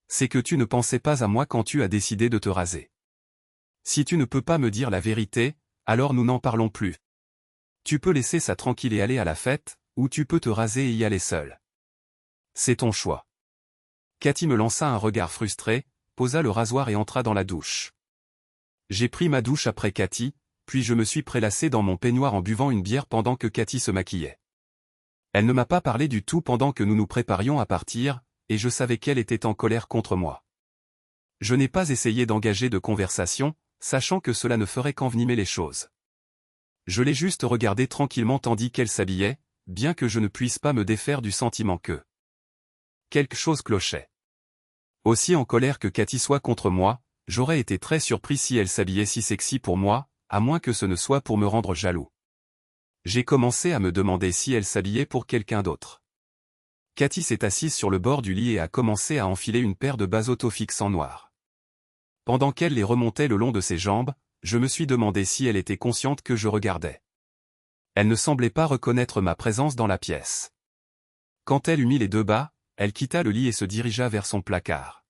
C'est que tu ne pensais pas à moi quand tu as décidé de te raser. Si tu ne peux pas me dire la vérité, alors nous n'en parlons plus. Tu peux laisser ça tranquille et aller à la fête, ou tu peux te raser et y aller seul. C'est ton choix. Cathy me lança un regard frustré, posa le rasoir et entra dans la douche. J'ai pris ma douche après Cathy, puis je me suis prélassé dans mon peignoir en buvant une bière pendant que Cathy se maquillait. Elle ne m'a pas parlé du tout pendant que nous nous préparions à partir, et je savais qu'elle était en colère contre moi. Je n'ai pas essayé d'engager de conversation, sachant que cela ne ferait qu'envenimer les choses. Je l'ai juste regardée tranquillement tandis qu'elle s'habillait, bien que je ne puisse pas me défaire du sentiment que quelque chose clochait. Aussi en colère que Cathy soit contre moi, j'aurais été très surpris si elle s'habillait si sexy pour moi, à moins que ce ne soit pour me rendre jaloux. J'ai commencé à me demander si elle s'habillait pour quelqu'un d'autre. Cathy s'est assise sur le bord du lit et a commencé à enfiler une paire de bas autofixes en noir. Pendant qu'elle les remontait le long de ses jambes, je me suis demandé si elle était consciente que je regardais. Elle ne semblait pas reconnaître ma présence dans la pièce. Quand elle eut mis les deux bas, elle quitta le lit et se dirigea vers son placard.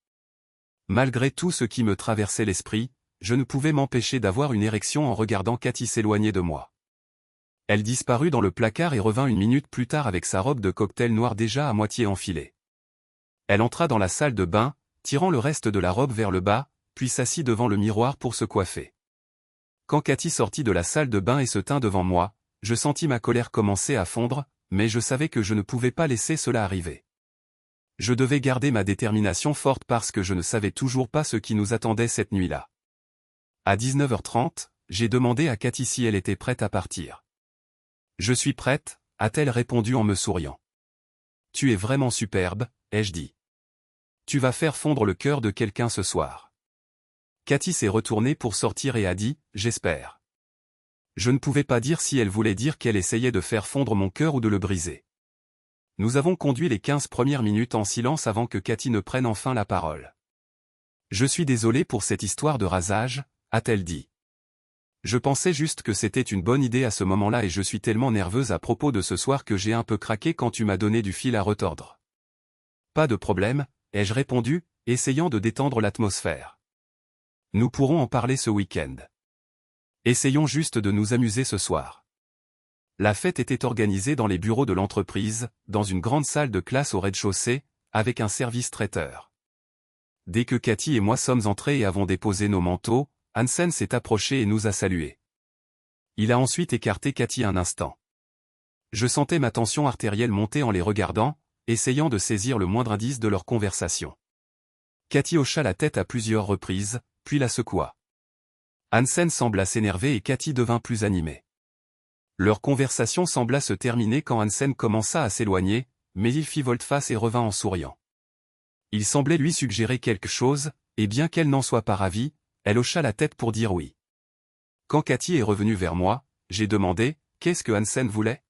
Malgré tout ce qui me traversait l'esprit, je ne pouvais m'empêcher d'avoir une érection en regardant Cathy s'éloigner de moi. Elle disparut dans le placard et revint une minute plus tard avec sa robe de cocktail noire déjà à moitié enfilée. Elle entra dans la salle de bain, tirant le reste de la robe vers le bas, puis s'assit devant le miroir pour se coiffer. Quand Cathy sortit de la salle de bain et se tint devant moi, je sentis ma colère commencer à fondre, mais je savais que je ne pouvais pas laisser cela arriver. Je devais garder ma détermination forte parce que je ne savais toujours pas ce qui nous attendait cette nuit-là. À 19h30, j'ai demandé à Cathy si elle était prête à partir. « Je suis prête », a-t-elle répondu en me souriant. « Tu es vraiment superbe », ai-je dit. « Tu vas faire fondre le cœur de quelqu'un ce soir. » Cathy s'est retournée pour sortir et a dit « J'espère ». Je ne pouvais pas dire si elle voulait dire qu'elle essayait de faire fondre mon cœur ou de le briser. Nous avons conduit les 15 premières minutes en silence avant que Cathy ne prenne enfin la parole. « Je suis désolée pour cette histoire de rasage », a-t-elle dit. Je pensais juste que c'était une bonne idée à ce moment-là et je suis tellement nerveuse à propos de ce soir que j'ai un peu craqué quand tu m'as donné du fil à retordre. Pas de problème, ai-je répondu, essayant de détendre l'atmosphère. Nous pourrons en parler ce week-end. Essayons juste de nous amuser ce soir. La fête était organisée dans les bureaux de l'entreprise, dans une grande salle de classe au rez-de-chaussée, avec un service traiteur. Dès que Cathy et moi sommes entrés et avons déposé nos manteaux, Hansen s'est approché et nous a salués. Il a ensuite écarté Cathy un instant. Je sentais ma tension artérielle monter en les regardant, essayant de saisir le moindre indice de leur conversation. Cathy hocha la tête à plusieurs reprises, puis la secoua. Hansen sembla s'énerver et Cathy devint plus animée. Leur conversation sembla se terminer quand Hansen commença à s'éloigner, mais il fit volte-face et revint en souriant. Il semblait lui suggérer quelque chose, et bien qu'elle n'en soit pas ravie, elle hocha la tête pour dire oui. Quand Cathy est revenue vers moi, j'ai demandé « Qu'est-ce que Hansen voulait ?»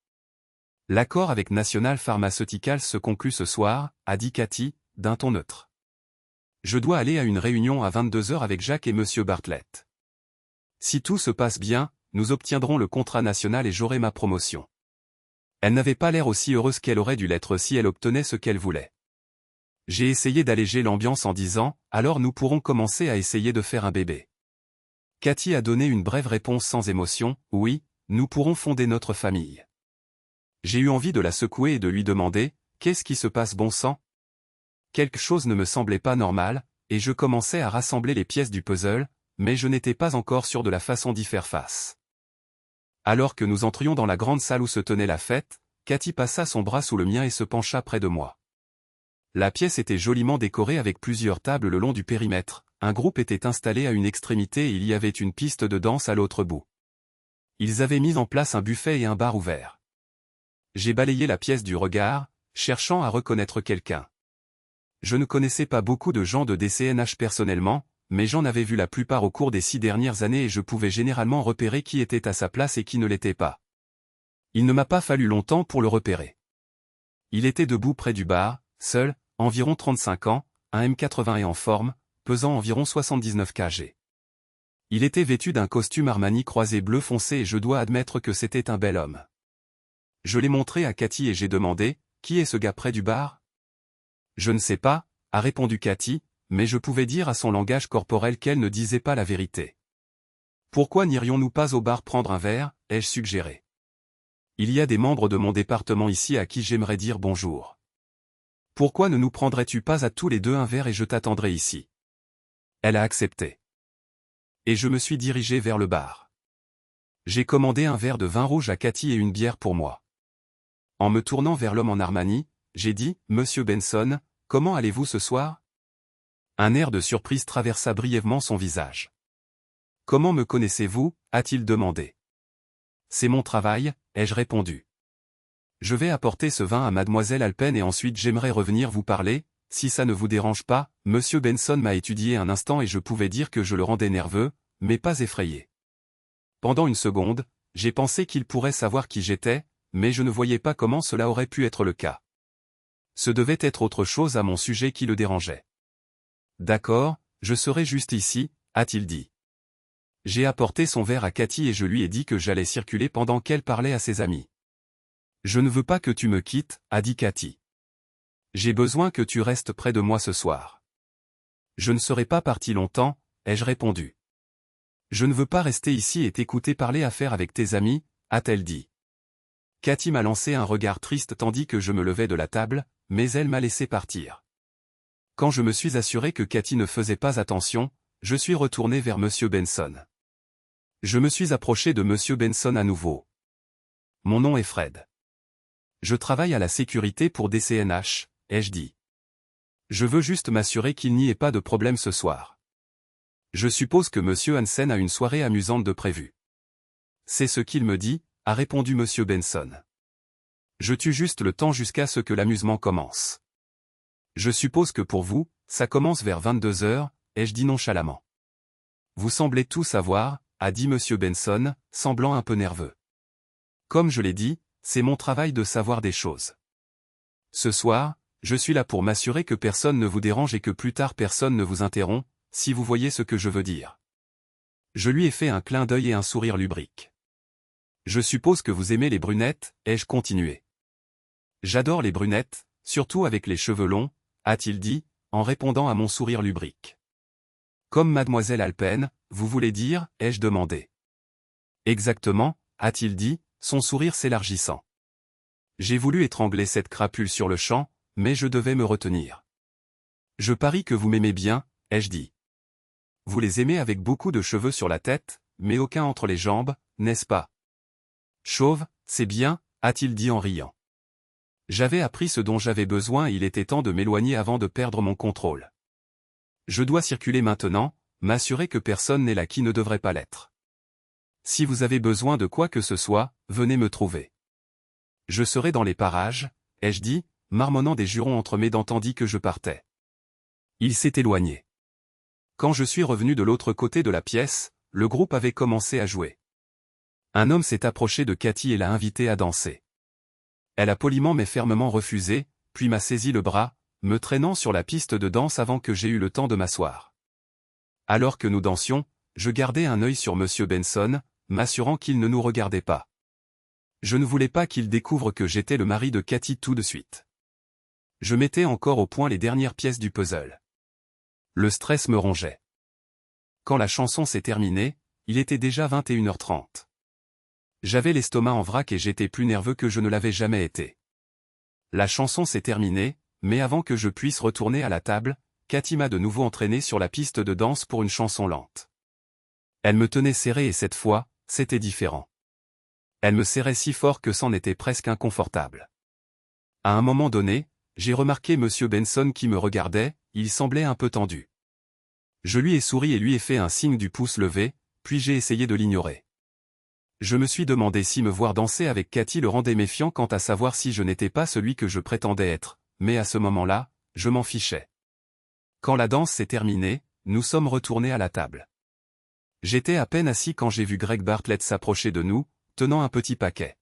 « L'accord avec National Pharmaceuticals se conclut ce soir, a dit Cathy, d'un ton neutre. Je dois aller à une réunion à 22h avec Jacques et Monsieur Bartlett. Si tout se passe bien, nous obtiendrons le contrat national et j'aurai ma promotion. Elle n'avait pas l'air aussi heureuse qu'elle aurait dû l'être si elle obtenait ce qu'elle voulait. J'ai essayé d'alléger l'ambiance en disant « Alors nous pourrons commencer à essayer de faire un bébé. » Cathy a donné une brève réponse sans émotion « Oui, nous pourrons fonder notre famille. » J'ai eu envie de la secouer et de lui demander « Qu'est-ce qui se passe bon sang ?» Quelque chose ne me semblait pas normal, et je commençais à rassembler les pièces du puzzle, mais je n'étais pas encore sûr de la façon d'y faire face. Alors que nous entrions dans la grande salle où se tenait la fête, Cathy passa son bras sous le mien et se pencha près de moi. La pièce était joliment décorée avec plusieurs tables le long du périmètre, un groupe était installé à une extrémité et il y avait une piste de danse à l'autre bout. Ils avaient mis en place un buffet et un bar ouvert. J'ai balayé la pièce du regard, cherchant à reconnaître quelqu'un. Je ne connaissais pas beaucoup de gens de DCNH personnellement, mais j'en avais vu la plupart au cours des 6 dernières années et je pouvais généralement repérer qui était à sa place et qui ne l'était pas. Il ne m'a pas fallu longtemps pour le repérer. Il était debout près du bar, seul, environ 35 ans, un M80 et en forme, pesant environ 79 kg. Il était vêtu d'un costume Armani croisé bleu foncé et je dois admettre que c'était un bel homme. Je l'ai montré à Cathy et j'ai demandé « Qui est ce gars près du bar ?» « Je ne sais pas », a répondu Cathy, mais je pouvais dire à son langage corporel qu'elle ne disait pas la vérité. « Pourquoi n'irions-nous pas au bar prendre un verre ?» ai-je suggéré. « Il y a des membres de mon département ici à qui j'aimerais dire bonjour. Pourquoi ne nous prendrais-tu pas à tous les deux un verre et je t'attendrai ici ?» Elle a accepté. Et je me suis dirigé vers le bar. J'ai commandé un verre de vin rouge à Cathy et une bière pour moi. En me tournant vers l'homme en Armani, j'ai dit « Monsieur Benson, comment allez-vous ce soir ?» Un air de surprise traversa brièvement son visage. « Comment me connaissez-vous » a-t-il demandé. « C'est mon travail » ai-je répondu. « Je vais apporter ce vin à Mademoiselle Alpen et ensuite j'aimerais revenir vous parler, si ça ne vous dérange pas. » Monsieur Benson m'a étudié un instant et je pouvais dire que je le rendais nerveux, mais pas effrayé. Pendant une seconde, j'ai pensé qu'il pourrait savoir qui j'étais, mais je ne voyais pas comment cela aurait pu être le cas. Ce devait être autre chose à mon sujet qui le dérangeait. « D'accord, je serai juste ici » a-t-il dit. J'ai apporté son verre à Cathy et je lui ai dit que j'allais circuler pendant qu'elle parlait à ses amis. « Je ne veux pas que tu me quittes » a dit Cathy. « J'ai besoin que tu restes près de moi ce soir. » « Je ne serai pas parti longtemps » ai-je répondu. « Je ne veux pas rester ici et t'écouter parler affaires avec tes amis » a-t-elle dit. Cathy m'a lancé un regard triste tandis que je me levais de la table, mais elle m'a laissé partir. Quand je me suis assuré que Cathy ne faisait pas attention, je suis retourné vers Monsieur Benson. Je me suis approché de Monsieur Benson à nouveau. Mon nom est Fred. Je travaille à la sécurité pour DCNH, ai-je dit. Je veux juste m'assurer qu'il n'y ait pas de problème ce soir. Je suppose que Monsieur Hansen a une soirée amusante de prévue. C'est ce qu'il me dit, a répondu Monsieur Benson. Je tue juste le temps jusqu'à ce que l'amusement commence. Je suppose que pour vous, ça commence vers 22h, ai-je dit nonchalamment. Vous semblez tout savoir, a dit Monsieur Benson, semblant un peu nerveux. Comme je l'ai dit, c'est mon travail de savoir des choses. Ce soir, je suis là pour m'assurer que personne ne vous dérange et que plus tard personne ne vous interrompt, si vous voyez ce que je veux dire. Je lui ai fait un clin d'œil et un sourire lubrique. Je suppose que vous aimez les brunettes, ai-je continué. J'adore les brunettes, surtout avec les cheveux longs, a-t-il dit, en répondant à mon sourire lubrique. Comme Mademoiselle Alpen, vous voulez dire, ai-je demandé. Exactement, a-t-il dit, son sourire s'élargissant. J'ai voulu étrangler cette crapule sur le champ, mais je devais me retenir. Je parie que vous m'aimez bien, ai-je dit. Vous les aimez avec beaucoup de cheveux sur la tête, mais aucun entre les jambes, n'est-ce pas? Chauve, c'est bien, a-t-il dit en riant. J'avais appris ce dont j'avais besoin et il était temps de m'éloigner avant de perdre mon contrôle. Je dois circuler maintenant, m'assurer que personne n'est là qui ne devrait pas l'être. Si vous avez besoin de quoi que ce soit, venez me trouver. Je serai dans les parages, ai-je dit, marmonnant des jurons entre mes dents tandis que je partais. Il s'est éloigné. Quand je suis revenu de l'autre côté de la pièce, le groupe avait commencé à jouer. Un homme s'est approché de Cathy et l'a invitée à danser. Elle a poliment mais fermement refusé, puis m'a saisi le bras, me traînant sur la piste de danse avant que j'aie eu le temps de m'asseoir. Alors que nous dansions, je gardais un œil sur M. Benson, m'assurant qu'il ne nous regardait pas. Je ne voulais pas qu'il découvre que j'étais le mari de Cathy tout de suite. Je mettais encore au point les dernières pièces du puzzle. Le stress me rongeait. Quand la chanson s'est terminée, il était déjà 21h30. J'avais l'estomac en vrac et j'étais plus nerveux que je ne l'avais jamais été. La chanson s'est terminée, mais avant que je puisse retourner à la table, Cathy m'a de nouveau entraîné sur la piste de danse pour une chanson lente. Elle me tenait serré et cette fois, c'était différent. Elle me serrait si fort que c'en était presque inconfortable. À un moment donné, j'ai remarqué M. Benson qui me regardait, il semblait un peu tendu. Je lui ai souri et lui ai fait un signe du pouce levé, puis j'ai essayé de l'ignorer. Je me suis demandé si me voir danser avec Cathy le rendait méfiant quant à savoir si je n'étais pas celui que je prétendais être, mais à ce moment-là, je m'en fichais. Quand la danse s'est terminée, nous sommes retournés à la table. J'étais à peine assis quand j'ai vu Greg Bartlett s'approcher de nous, tenant un petit paquet.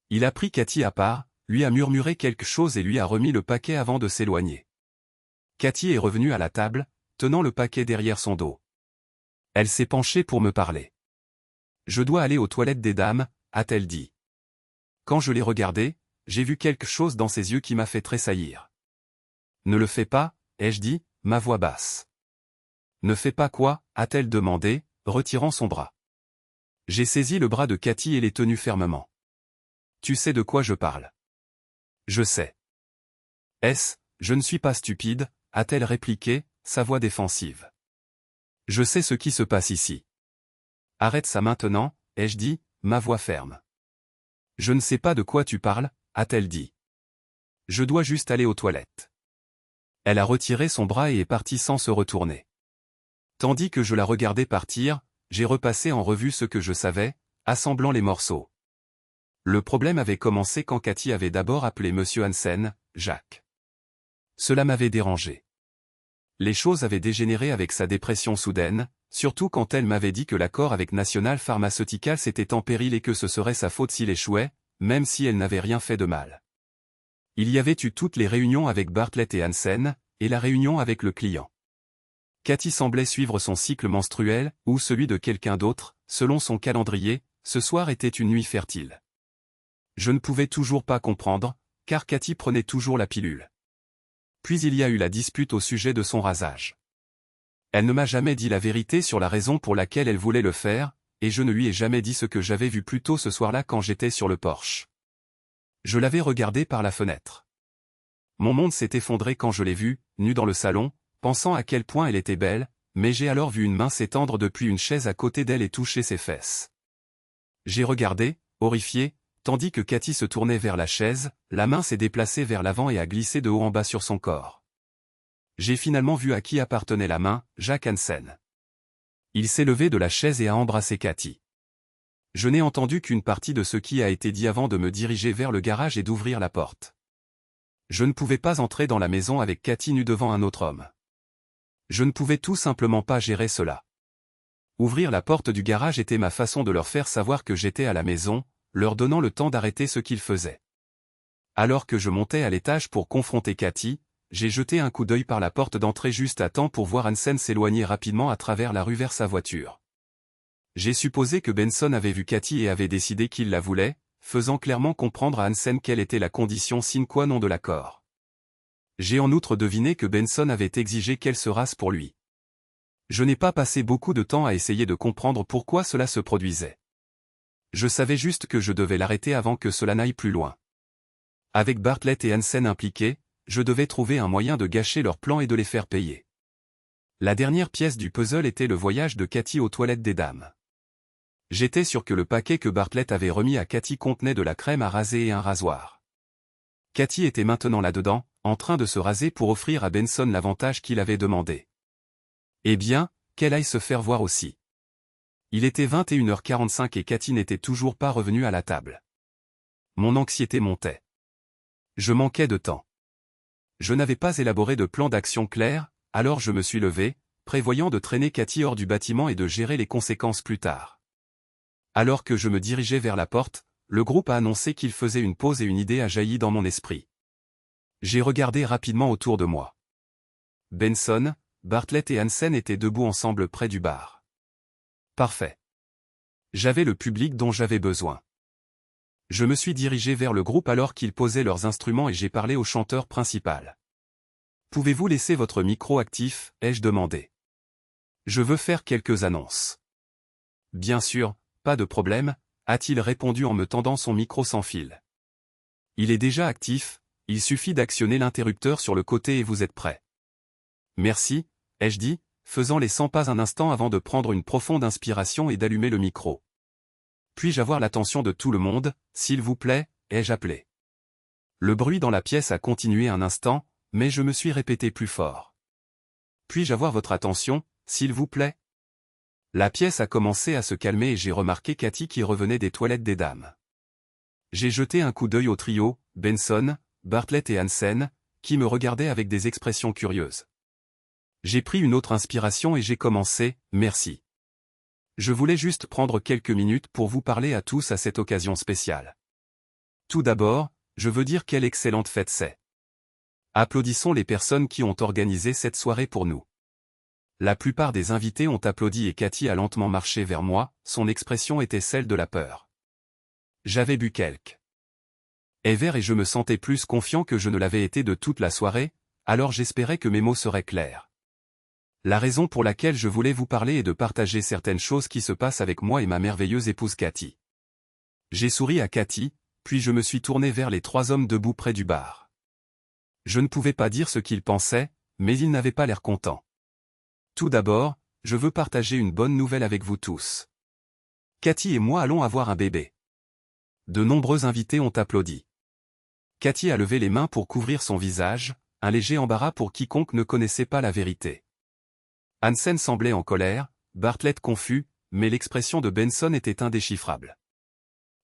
Il a pris Cathy à part, lui a murmuré quelque chose et lui a remis le paquet avant de s'éloigner. Cathy est revenue à la table, tenant le paquet derrière son dos. Elle s'est penchée pour me parler. « Je dois aller aux toilettes des dames », a-t-elle dit. Quand je l'ai regardée, j'ai vu quelque chose dans ses yeux qui m'a fait tressaillir. « Ne le fais pas », ai-je dit, ma voix basse. « Ne fais pas quoi » a-t-elle demandé, retirant son bras. J'ai saisi le bras de Cathy et l'ai tenu fermement. « Tu sais de quoi je parle. »« Je sais. »« Je ne suis pas stupide », a-t-elle répliqué, sa voix défensive. « Je sais ce qui se passe ici. » « Arrête ça maintenant, ai-je dit, ma voix ferme. « Je ne sais pas de quoi tu parles, » a-t-elle dit. « Je dois juste aller aux toilettes. » Elle a retiré son bras et est partie sans se retourner. Tandis que je la regardais partir, j'ai repassé en revue ce que je savais, assemblant les morceaux. Le problème avait commencé quand Cathy avait d'abord appelé M. Hansen, Jacques. Cela m'avait dérangé. Les choses avaient dégénéré avec sa dépression soudaine, surtout quand elle m'avait dit que l'accord avec National Pharmaceuticals était en péril et que ce serait sa faute s'il échouait, même si elle n'avait rien fait de mal. Il y avait eu toutes les réunions avec Bartlett et Hansen, et la réunion avec le client. Cathy semblait suivre son cycle menstruel, ou celui de quelqu'un d'autre, selon son calendrier, ce soir était une nuit fertile. Je ne pouvais toujours pas comprendre, car Cathy prenait toujours la pilule. Puis il y a eu la dispute au sujet de son rasage. Elle ne m'a jamais dit la vérité sur la raison pour laquelle elle voulait le faire, et je ne lui ai jamais dit ce que j'avais vu plus tôt ce soir-là quand j'étais sur le porche. Je l'avais regardée par la fenêtre. Mon monde s'est effondré quand je l'ai vue, nue dans le salon, pensant à quel point elle était belle, mais j'ai alors vu une main s'étendre depuis une chaise à côté d'elle et toucher ses fesses. J'ai regardé, horrifié, tandis que Cathy se tournait vers la chaise, la main s'est déplacée vers l'avant et a glissé de haut en bas sur son corps. J'ai finalement vu à qui appartenait la main, Jacques Hansen. Il s'est levé de la chaise et a embrassé Cathy. Je n'ai entendu qu'une partie de ce qui a été dit avant de me diriger vers le garage et d'ouvrir la porte. Je ne pouvais pas entrer dans la maison avec Cathy nue devant un autre homme. Je ne pouvais tout simplement pas gérer cela. Ouvrir la porte du garage était ma façon de leur faire savoir que j'étais à la maison, leur donnant le temps d'arrêter ce qu'ils faisaient. Alors que je montais à l'étage pour confronter Cathy, j'ai jeté un coup d'œil par la porte d'entrée juste à temps pour voir Hansen s'éloigner rapidement à travers la rue vers sa voiture. J'ai supposé que Benson avait vu Cathy et avait décidé qu'il la voulait, faisant clairement comprendre à Hansen quelle était la condition sine qua non de l'accord. J'ai en outre deviné que Benson avait exigé qu'elle se rase pour lui. Je n'ai pas passé beaucoup de temps à essayer de comprendre pourquoi cela se produisait. Je savais juste que je devais l'arrêter avant que cela n'aille plus loin. Avec Bartlett et Hansen impliqués, je devais trouver un moyen de gâcher leur plan et de les faire payer. La dernière pièce du puzzle était le voyage de Cathy aux toilettes des dames. J'étais sûr que le paquet que Bartlett avait remis à Cathy contenait de la crème à raser et un rasoir. Cathy était maintenant là-dedans, en train de se raser pour offrir à Benson l'avantage qu'il avait demandé. Eh bien, qu'elle aille se faire voir aussi. Il était 21h45 et Cathy n'était toujours pas revenue à la table. Mon anxiété montait. Je manquais de temps. Je n'avais pas élaboré de plan d'action clair, alors je me suis levé, prévoyant de traîner Cathy hors du bâtiment et de gérer les conséquences plus tard. Alors que je me dirigeais vers la porte, le groupe a annoncé qu'il faisait une pause et une idée a jailli dans mon esprit. J'ai regardé rapidement autour de moi. Benson, Bartlett et Hansen étaient debout ensemble près du bar. Parfait. J'avais le public dont j'avais besoin. Je me suis dirigé vers le groupe alors qu'ils posaient leurs instruments et j'ai parlé au chanteur principal. « Pouvez-vous laisser votre micro actif ?» ai-je demandé. « Je veux faire quelques annonces. » « Bien sûr, pas de problème, » a-t-il répondu en me tendant son micro sans fil. « Il est déjà actif, il suffit d'actionner l'interrupteur sur le côté et vous êtes prêt. »« Merci, » ai-je dit, faisant les 100 pas un instant avant de prendre une profonde inspiration et d'allumer le micro. « Puis-je avoir l'attention de tout le monde, s'il vous plaît ?» ai-je appelé. Le bruit dans la pièce a continué un instant, mais je me suis répété plus fort. « Puis-je avoir votre attention, s'il vous plaît ?» La pièce a commencé à se calmer et j'ai remarqué Cathy qui revenait des toilettes des dames. J'ai jeté un coup d'œil au trio, Benson, Bartlett et Hansen, qui me regardaient avec des expressions curieuses. J'ai pris une autre inspiration et j'ai commencé, « Merci. Je voulais juste prendre quelques minutes pour vous parler à tous à cette occasion spéciale. Tout d'abord, je veux dire quelle excellente fête c'est. Applaudissons les personnes qui ont organisé cette soirée pour nous. » La plupart des invités ont applaudi et Cathy a lentement marché vers moi, son expression était celle de la peur. J'avais bu quelques verres et je me sentais plus confiant que je ne l'avais été de toute la soirée, alors j'espérais que mes mots seraient clairs. La raison pour laquelle je voulais vous parler est de partager certaines choses qui se passent avec moi et ma merveilleuse épouse Cathy. J'ai souri à Cathy, puis je me suis tourné vers les 3 hommes debout près du bar. Je ne pouvais pas dire ce qu'ils pensaient, mais ils n'avaient pas l'air contents. Tout d'abord, je veux partager une bonne nouvelle avec vous tous. Cathy et moi allons avoir un bébé. De nombreux invités ont applaudi. Cathy a levé les mains pour couvrir son visage, un léger embarras pour quiconque ne connaissait pas la vérité. Hansen semblait en colère, Bartlett confus, mais l'expression de Benson était indéchiffrable.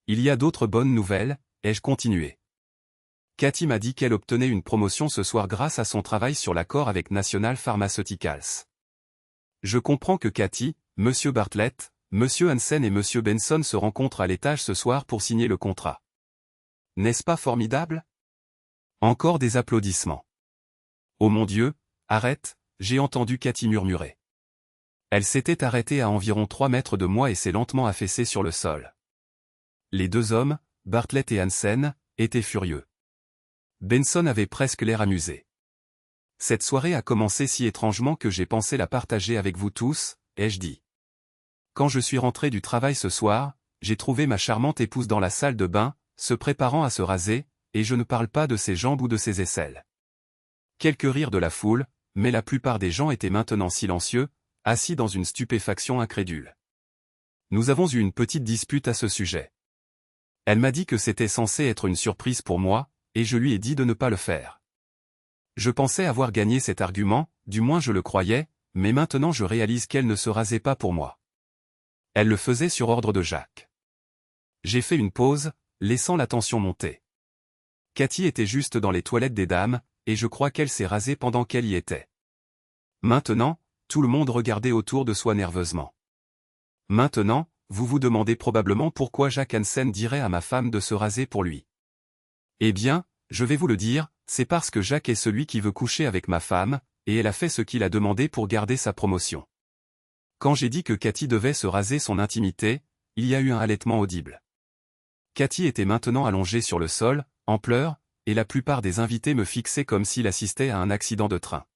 Il y a d'autres bonnes nouvelles, ai-je continué. Cathy m'a dit qu'elle obtenait une promotion ce soir grâce à son travail sur l'accord avec National Pharmaceuticals. Je comprends que Cathy, Monsieur Bartlett, Monsieur Hansen et Monsieur Benson se rencontrent à l'étage ce soir pour signer le contrat. N'est-ce pas formidable? Encore des applaudissements. Oh mon Dieu, arrête, j'ai entendu Cathy murmurer. Elle s'était arrêtée à environ 3 mètres de moi et s'est lentement affaissée sur le sol. Les 2 hommes, Bartlett et Hansen, étaient furieux. Benson avait presque l'air amusé. Cette soirée a commencé si étrangement que j'ai pensé la partager avec vous tous, ai-je dit. Quand je suis rentré du travail ce soir, j'ai trouvé ma charmante épouse dans la salle de bain, se préparant à se raser, et je ne parle pas de ses jambes ou de ses aisselles. Quelques rires de la foule, mais la plupart des gens étaient maintenant silencieux, assis dans une stupéfaction incrédule. Nous avons eu une petite dispute à ce sujet. Elle m'a dit que c'était censé être une surprise pour moi, et je lui ai dit de ne pas le faire. Je pensais avoir gagné cet argument, du moins je le croyais, mais maintenant je réalise qu'elle ne se rasait pas pour moi. Elle le faisait sur ordre de Jacques. J'ai fait une pause, laissant la tension monter. Cathy était juste dans les toilettes des dames, et je crois qu'elle s'est rasée pendant qu'elle y était. Maintenant, tout le monde regardait autour de soi nerveusement. Maintenant, vous vous demandez probablement pourquoi Jacques Hansen dirait à ma femme de se raser pour lui. Eh bien, je vais vous le dire, c'est parce que Jacques est celui qui veut coucher avec ma femme, et elle a fait ce qu'il a demandé pour garder sa promotion. Quand j'ai dit que Cathy devait se raser son intimité, il y a eu un halètement audible. Cathy était maintenant allongée sur le sol, en pleurs, et la plupart des invités me fixaient comme s'il assistait à un accident de train.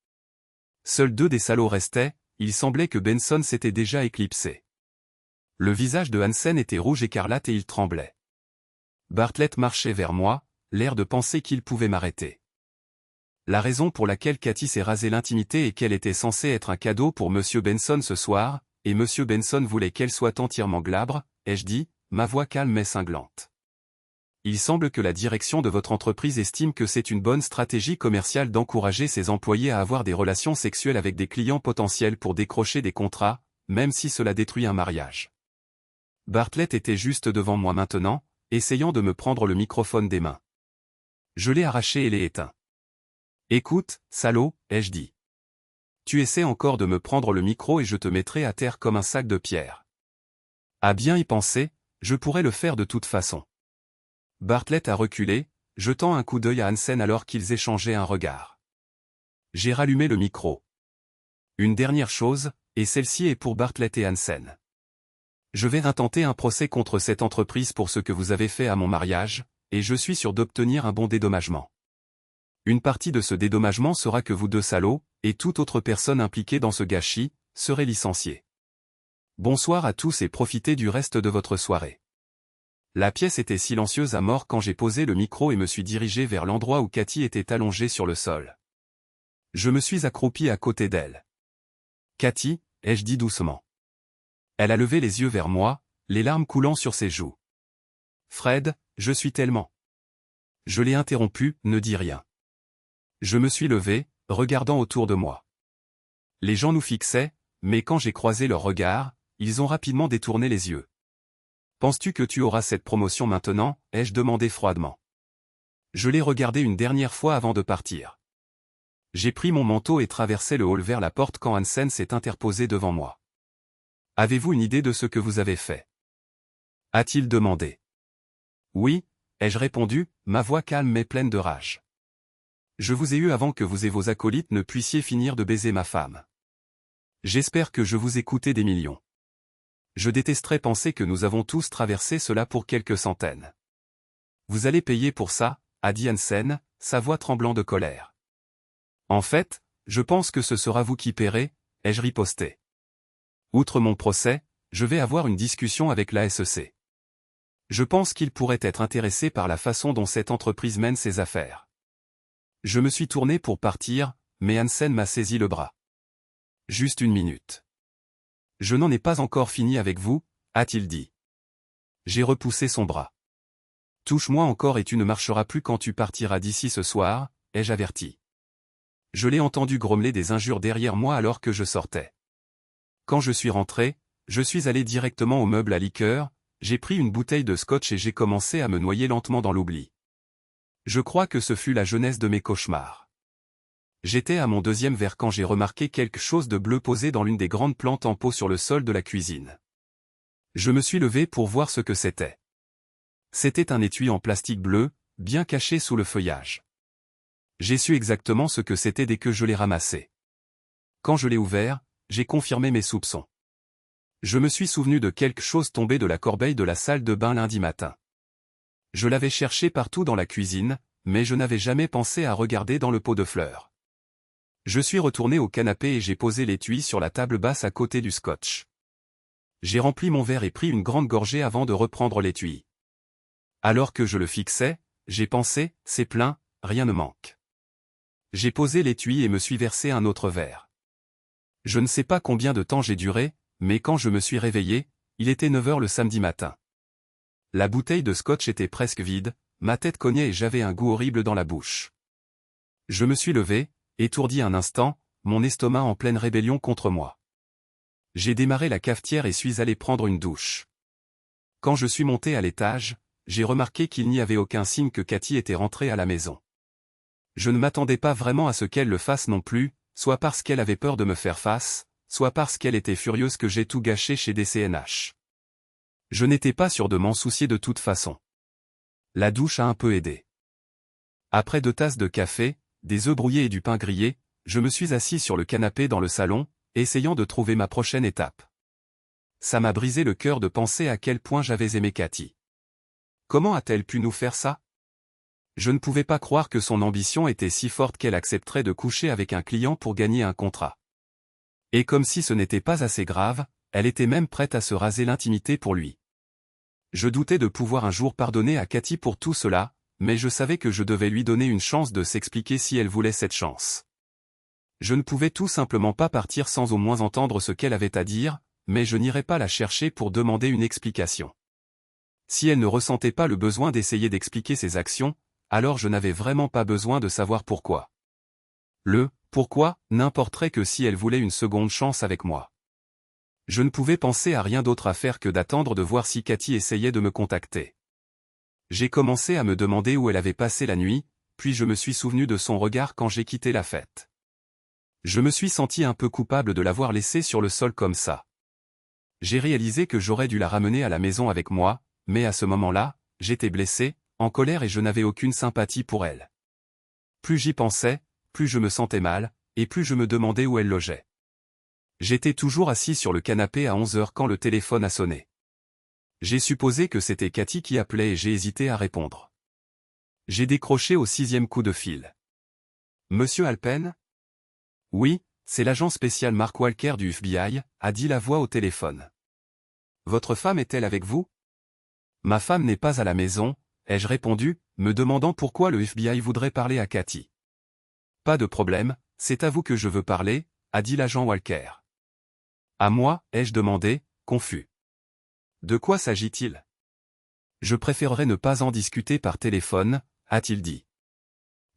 Seuls 2 des salauds restaient, il semblait que Benson s'était déjà éclipsé. Le visage de Hansen était rouge écarlate et il tremblait. Bartlett marchait vers moi, l'air de penser qu'il pouvait m'arrêter. La raison pour laquelle Cathy s'est rasée l'intimité est qu'elle était censée être un cadeau pour Monsieur Benson ce soir, et Monsieur Benson voulait qu'elle soit entièrement glabre, ai-je dit, ma voix calme mais cinglante. Il semble que la direction de votre entreprise estime que c'est une bonne stratégie commerciale d'encourager ses employés à avoir des relations sexuelles avec des clients potentiels pour décrocher des contrats, même si cela détruit un mariage. Bartlett était juste devant moi maintenant, essayant de me prendre le microphone des mains. Je l'ai arraché et l'ai éteint. Écoute, salaud, ai-je dit. Tu essaies encore de me prendre le micro et je te mettrai à terre comme un sac de pierre. À bien y penser, je pourrais le faire de toute façon. Bartlett a reculé, jetant un coup d'œil à Hansen alors qu'ils échangeaient un regard. J'ai rallumé le micro. Une dernière chose, et celle-ci est pour Bartlett et Hansen. Je vais intenter un procès contre cette entreprise pour ce que vous avez fait à mon mariage, et je suis sûr d'obtenir un bon dédommagement. Une partie de ce dédommagement sera que vous deux salauds, et toute autre personne impliquée dans ce gâchis, serez licenciés. Bonsoir à tous et profitez du reste de votre soirée. La pièce était silencieuse à mort quand j'ai posé le micro et me suis dirigé vers l'endroit où Cathy était allongée sur le sol. Je me suis accroupi à côté d'elle. Cathy, ai-je dit doucement. Elle a levé les yeux vers moi, les larmes coulant sur ses joues. Fred, je suis tellement. Je l'ai interrompu, ne dis rien. Je me suis levé, regardant autour de moi. Les gens nous fixaient, mais quand j'ai croisé leurs regards, ils ont rapidement détourné les yeux. Penses-tu que tu auras cette promotion maintenant, ai-je demandé froidement. Je l'ai regardé une dernière fois avant de partir. J'ai pris mon manteau et traversé le hall vers la porte quand Hansen s'est interposé devant moi. Avez-vous une idée de ce que vous avez fait? A-t-il demandé. Oui, ai-je répondu, ma voix calme mais pleine de rage. Je vous ai eu avant que vous et vos acolytes ne puissiez finir de baiser ma femme. J'espère que je vous ai coûté des millions. Je détesterais penser que nous avons tous traversé cela pour quelques centaines. Vous allez payer pour ça, a dit Hansen, sa voix tremblant de colère. En fait, je pense que ce sera vous qui paierez, ai-je riposté. Outre mon procès, je vais avoir une discussion avec la SEC. Je pense qu'il pourrait être intéressé par la façon dont cette entreprise mène ses affaires. Je me suis tourné pour partir, mais Hansen m'a saisi le bras. Juste une minute. Je n'en ai pas encore fini avec vous, a-t-il dit. J'ai repoussé son bras. Touche-moi encore et tu ne marcheras plus quand tu partiras d'ici ce soir, ai-je averti. Je l'ai entendu grommeler des injures derrière moi alors que je sortais. Quand je suis rentré, je suis allé directement au meuble à liqueur, j'ai pris une bouteille de scotch et j'ai commencé à me noyer lentement dans l'oubli. Je crois que ce fut la jeunesse de mes cauchemars. J'étais à mon deuxième verre quand j'ai remarqué quelque chose de bleu posé dans l'une des grandes plantes en pot sur le sol de la cuisine. Je me suis levé pour voir ce que c'était. C'était un étui en plastique bleu, bien caché sous le feuillage. J'ai su exactement ce que c'était dès que je l'ai ramassé. Quand je l'ai ouvert, j'ai confirmé mes soupçons. Je me suis souvenu de quelque chose tombé de la corbeille de la salle de bain lundi matin. Je l'avais cherché partout dans la cuisine, mais je n'avais jamais pensé à regarder dans le pot de fleurs. Je suis retourné au canapé et j'ai posé l'étui sur la table basse à côté du scotch. J'ai rempli mon verre et pris une grande gorgée avant de reprendre l'étui. Alors que je le fixais, j'ai pensé, c'est plein, rien ne manque. J'ai posé l'étui et me suis versé un autre verre. Je ne sais pas combien de temps j'ai duré, mais quand je me suis réveillé, il était 9 heures le samedi matin. La bouteille de scotch était presque vide, ma tête cognait et j'avais un goût horrible dans la bouche. Je me suis levé, étourdi un instant, mon estomac en pleine rébellion contre moi. J'ai démarré la cafetière et suis allé prendre une douche. Quand je suis monté à l'étage, j'ai remarqué qu'il n'y avait aucun signe que Cathy était rentrée à la maison. Je ne m'attendais pas vraiment à ce qu'elle le fasse non plus, soit parce qu'elle avait peur de me faire face, soit parce qu'elle était furieuse que j'ai tout gâché chez DCNH. Je n'étais pas sûr de m'en soucier de toute façon. La douche a un peu aidé. Après 2 tasses de café, des œufs brouillés et du pain grillé, je me suis assis sur le canapé dans le salon, essayant de trouver ma prochaine étape. Ça m'a brisé le cœur de penser à quel point j'avais aimé Cathy. Comment a-t-elle pu nous faire ça? Je ne pouvais pas croire que son ambition était si forte qu'elle accepterait de coucher avec un client pour gagner un contrat. Et comme si ce n'était pas assez grave, elle était même prête à se raser l'intimité pour lui. Je doutais de pouvoir un jour pardonner à Cathy pour tout cela, mais je savais que je devais lui donner une chance de s'expliquer si elle voulait cette chance. Je ne pouvais tout simplement pas partir sans au moins entendre ce qu'elle avait à dire, mais je n'irai pas la chercher pour demander une explication. Si elle ne ressentait pas le besoin d'essayer d'expliquer ses actions, alors je n'avais vraiment pas besoin de savoir pourquoi. Le « pourquoi » n'importerait que si elle voulait une seconde chance avec moi. Je ne pouvais penser à rien d'autre à faire que d'attendre de voir si Cathy essayait de me contacter. J'ai commencé à me demander où elle avait passé la nuit, puis je me suis souvenu de son regard quand j'ai quitté la fête. Je me suis senti un peu coupable de l'avoir laissée sur le sol comme ça. J'ai réalisé que j'aurais dû la ramener à la maison avec moi, mais à ce moment-là, j'étais blessé, en colère et je n'avais aucune sympathie pour elle. Plus j'y pensais, plus je me sentais mal, et plus je me demandais où elle logeait. J'étais toujours assis sur le canapé à 11 heures quand le téléphone a sonné. J'ai supposé que c'était Cathy qui appelait et j'ai hésité à répondre. J'ai décroché au 6e coup de fil. Monsieur Alpen ? Oui, c'est l'agent spécial Mark Walker du FBI, a dit la voix au téléphone. Votre femme est-elle avec vous ? Ma femme n'est pas à la maison, ai-je répondu, me demandant pourquoi le FBI voudrait parler à Cathy. Pas de problème, c'est à vous que je veux parler, a dit l'agent Walker. À moi, ai-je demandé, confus. De quoi s'agit-il ? Je préférerais ne pas en discuter par téléphone, a-t-il dit.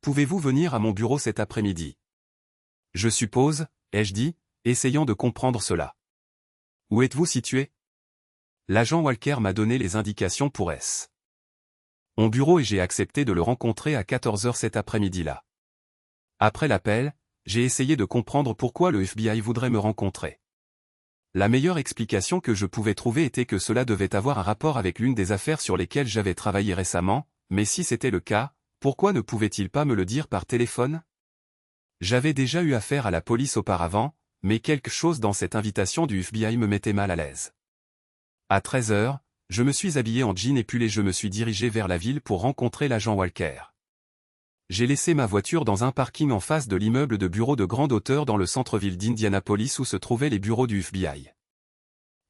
Pouvez-vous venir à mon bureau cet après-midi ? Je suppose, ai-je dit, essayant de comprendre cela. Où êtes-vous situé ? L'agent Walker m'a donné les indications pour S. Mon bureau et j'ai accepté de le rencontrer à 14 heures cet après-midi-là. Après l'appel, j'ai essayé de comprendre pourquoi le FBI voudrait me rencontrer. La meilleure explication que je pouvais trouver était que cela devait avoir un rapport avec l'une des affaires sur lesquelles j'avais travaillé récemment, mais si c'était le cas, pourquoi ne pouvait-il pas me le dire par téléphone ? J'avais déjà eu affaire à la police auparavant, mais quelque chose dans cette invitation du FBI me mettait mal à l'aise. À 13 heures, je me suis habillé en jean et pull et je me suis dirigé vers la ville pour rencontrer l'agent Walker. J'ai laissé ma voiture dans un parking en face de l'immeuble de bureaux de grande hauteur dans le centre-ville d'Indianapolis où se trouvaient les bureaux du FBI.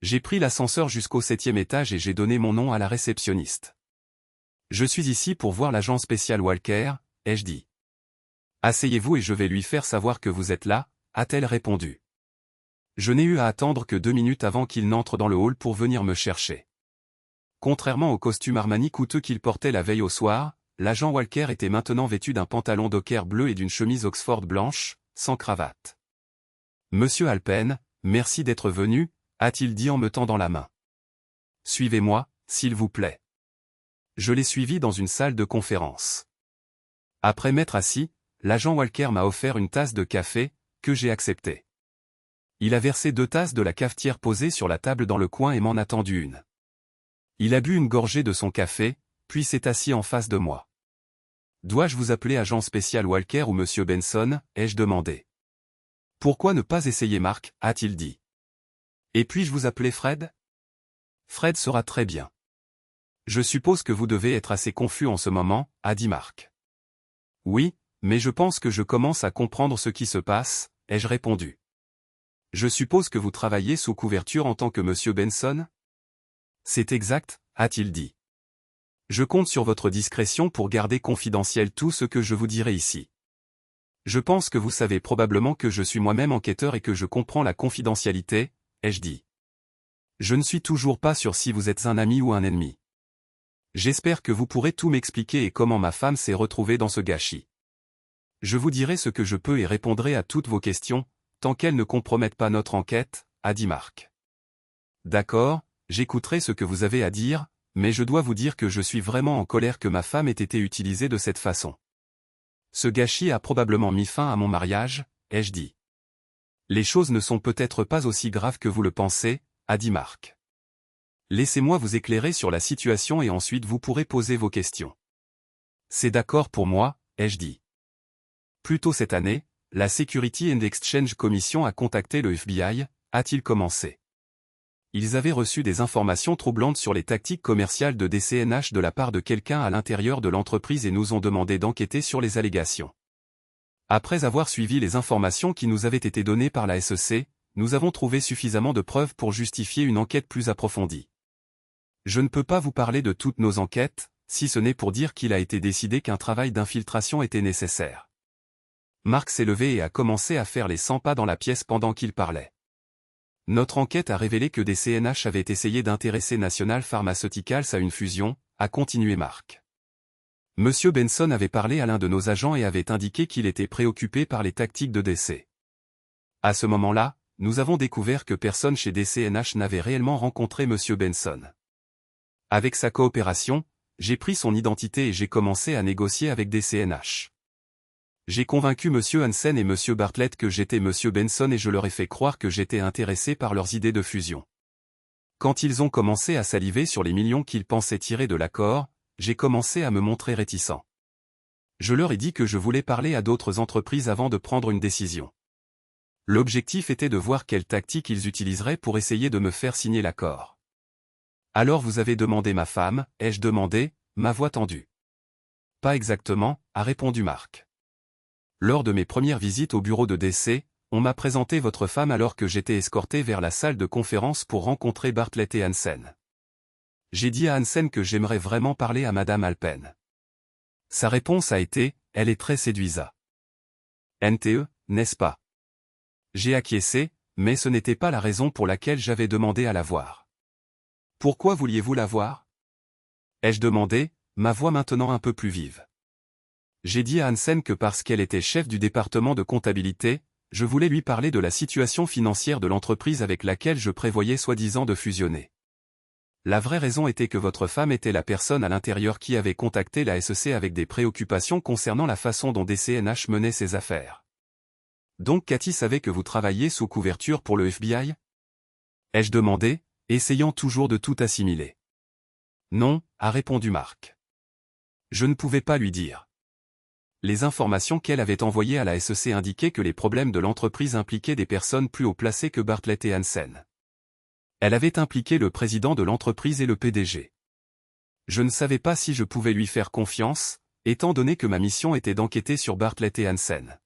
J'ai pris l'ascenseur jusqu'au 7e étage et j'ai donné mon nom à la réceptionniste. Je suis ici pour voir l'agent spécial Walker, ai-je dit. Asseyez-vous et je vais lui faire savoir que vous êtes là, a-t-elle répondu. Je n'ai eu à attendre que 2 minutes avant qu'il n'entre dans le hall pour venir me chercher. Contrairement au costume Armani coûteux qu'il portait la veille au soir, l'agent Walker était maintenant vêtu d'un pantalon docker bleu et d'une chemise Oxford blanche, sans cravate. Monsieur Alpen, merci d'être venu, a-t-il dit en me tendant la main. Suivez-moi, s'il vous plaît. Je l'ai suivi dans une salle de conférence. Après m'être assis, l'agent Walker m'a offert une tasse de café, que j'ai acceptée. Il a versé 2 tasses de la cafetière posée sur la table dans le coin et m'en a tendu une. Il a bu une gorgée de son café, puis s'est assis en face de moi. Dois-je vous appeler agent spécial Walker ou monsieur Benson, ai-je demandé. Pourquoi ne pas essayer Mark, a-t-il dit. Et puis-je vous appeler Fred ? Fred sera très bien. Je suppose que vous devez être assez confus en ce moment, a dit Mark. Oui, mais je pense que je commence à comprendre ce qui se passe, ai-je répondu. Je suppose que vous travaillez sous couverture en tant que monsieur Benson ? C'est exact, a-t-il dit. Je compte sur votre discrétion pour garder confidentiel tout ce que je vous dirai ici. Je pense que vous savez probablement que je suis moi-même enquêteur et que je comprends la confidentialité, ai-je dit. Je ne suis toujours pas sûr si vous êtes un ami ou un ennemi. J'espère que vous pourrez tout m'expliquer et comment ma femme s'est retrouvée dans ce gâchis. Je vous dirai ce que je peux et répondrai à toutes vos questions, tant qu'elles ne compromettent pas notre enquête, a dit Mark. D'accord, j'écouterai ce que vous avez à dire, mais je dois vous dire que je suis vraiment en colère que ma femme ait été utilisée de cette façon. Ce gâchis a probablement mis fin à mon mariage, ai-je dit. Les choses ne sont peut-être pas aussi graves que vous le pensez, a dit Mark. Laissez-moi vous éclairer sur la situation et ensuite vous pourrez poser vos questions. C'est d'accord pour moi, ai-je dit. Plus tôt cette année, la Security and Exchange Commission a contacté le FBI, a-t-il commencé. Ils avaient reçu des informations troublantes sur les tactiques commerciales de DCNH de la part de quelqu'un à l'intérieur de l'entreprise et nous ont demandé d'enquêter sur les allégations. Après avoir suivi les informations qui nous avaient été données par la SEC, nous avons trouvé suffisamment de preuves pour justifier une enquête plus approfondie. Je ne peux pas vous parler de toutes nos enquêtes, si ce n'est pour dire qu'il a été décidé qu'un travail d'infiltration était nécessaire. Mark s'est levé et a commencé à faire les 100 pas dans la pièce pendant qu'il parlait. Notre enquête a révélé que des CNH avaient essayé d'intéresser National Pharmaceuticals à une fusion, a continué Mark. Monsieur Benson avait parlé à l'un de nos agents et avait indiqué qu'il était préoccupé par les tactiques de DC. À ce moment-là, nous avons découvert que personne chez DCNH n'avait réellement rencontré Monsieur Benson. Avec sa coopération, j'ai pris son identité et j'ai commencé à négocier avec DCNH. J'ai convaincu Monsieur Hansen et Monsieur Bartlett que j'étais Monsieur Benson et je leur ai fait croire que j'étais intéressé par leurs idées de fusion. Quand ils ont commencé à saliver sur les millions qu'ils pensaient tirer de l'accord, j'ai commencé à me montrer réticent. Je leur ai dit que je voulais parler à d'autres entreprises avant de prendre une décision. L'objectif était de voir quelle tactique ils utiliseraient pour essayer de me faire signer l'accord. Alors vous avez demandé ma femme, ai-je demandé, ma voix tendue. Pas exactement, a répondu Mark. Lors de mes premières visites au bureau de DC, on m'a présenté votre femme alors que j'étais escorté vers la salle de conférence pour rencontrer Bartlett et Hansen. J'ai dit à Hansen que j'aimerais vraiment parler à Madame Alpen. Sa réponse a été, elle est très séduisante. NTE, n'est-ce pas? J'ai acquiescé, mais ce n'était pas la raison pour laquelle j'avais demandé à la voir. Pourquoi vouliez-vous la voir? Ai-je demandé, ma voix maintenant un peu plus vive. J'ai dit à Hansen que parce qu'elle était chef du département de comptabilité, je voulais lui parler de la situation financière de l'entreprise avec laquelle je prévoyais soi-disant de fusionner. La vraie raison était que votre femme était la personne à l'intérieur qui avait contacté la SEC avec des préoccupations concernant la façon dont DCNH menait ses affaires. Donc Cathy savait que vous travailliez sous couverture pour le FBI? Ai-je demandé, essayant toujours de tout assimiler. Non, a répondu Mark. Je ne pouvais pas lui dire. Les informations qu'elle avait envoyées à la SEC indiquaient que les problèmes de l'entreprise impliquaient des personnes plus haut placées que Bartlett et Hansen. Elle avait impliqué le président de l'entreprise et le PDG. Je ne savais pas si je pouvais lui faire confiance, étant donné que ma mission était d'enquêter sur Bartlett et Hansen.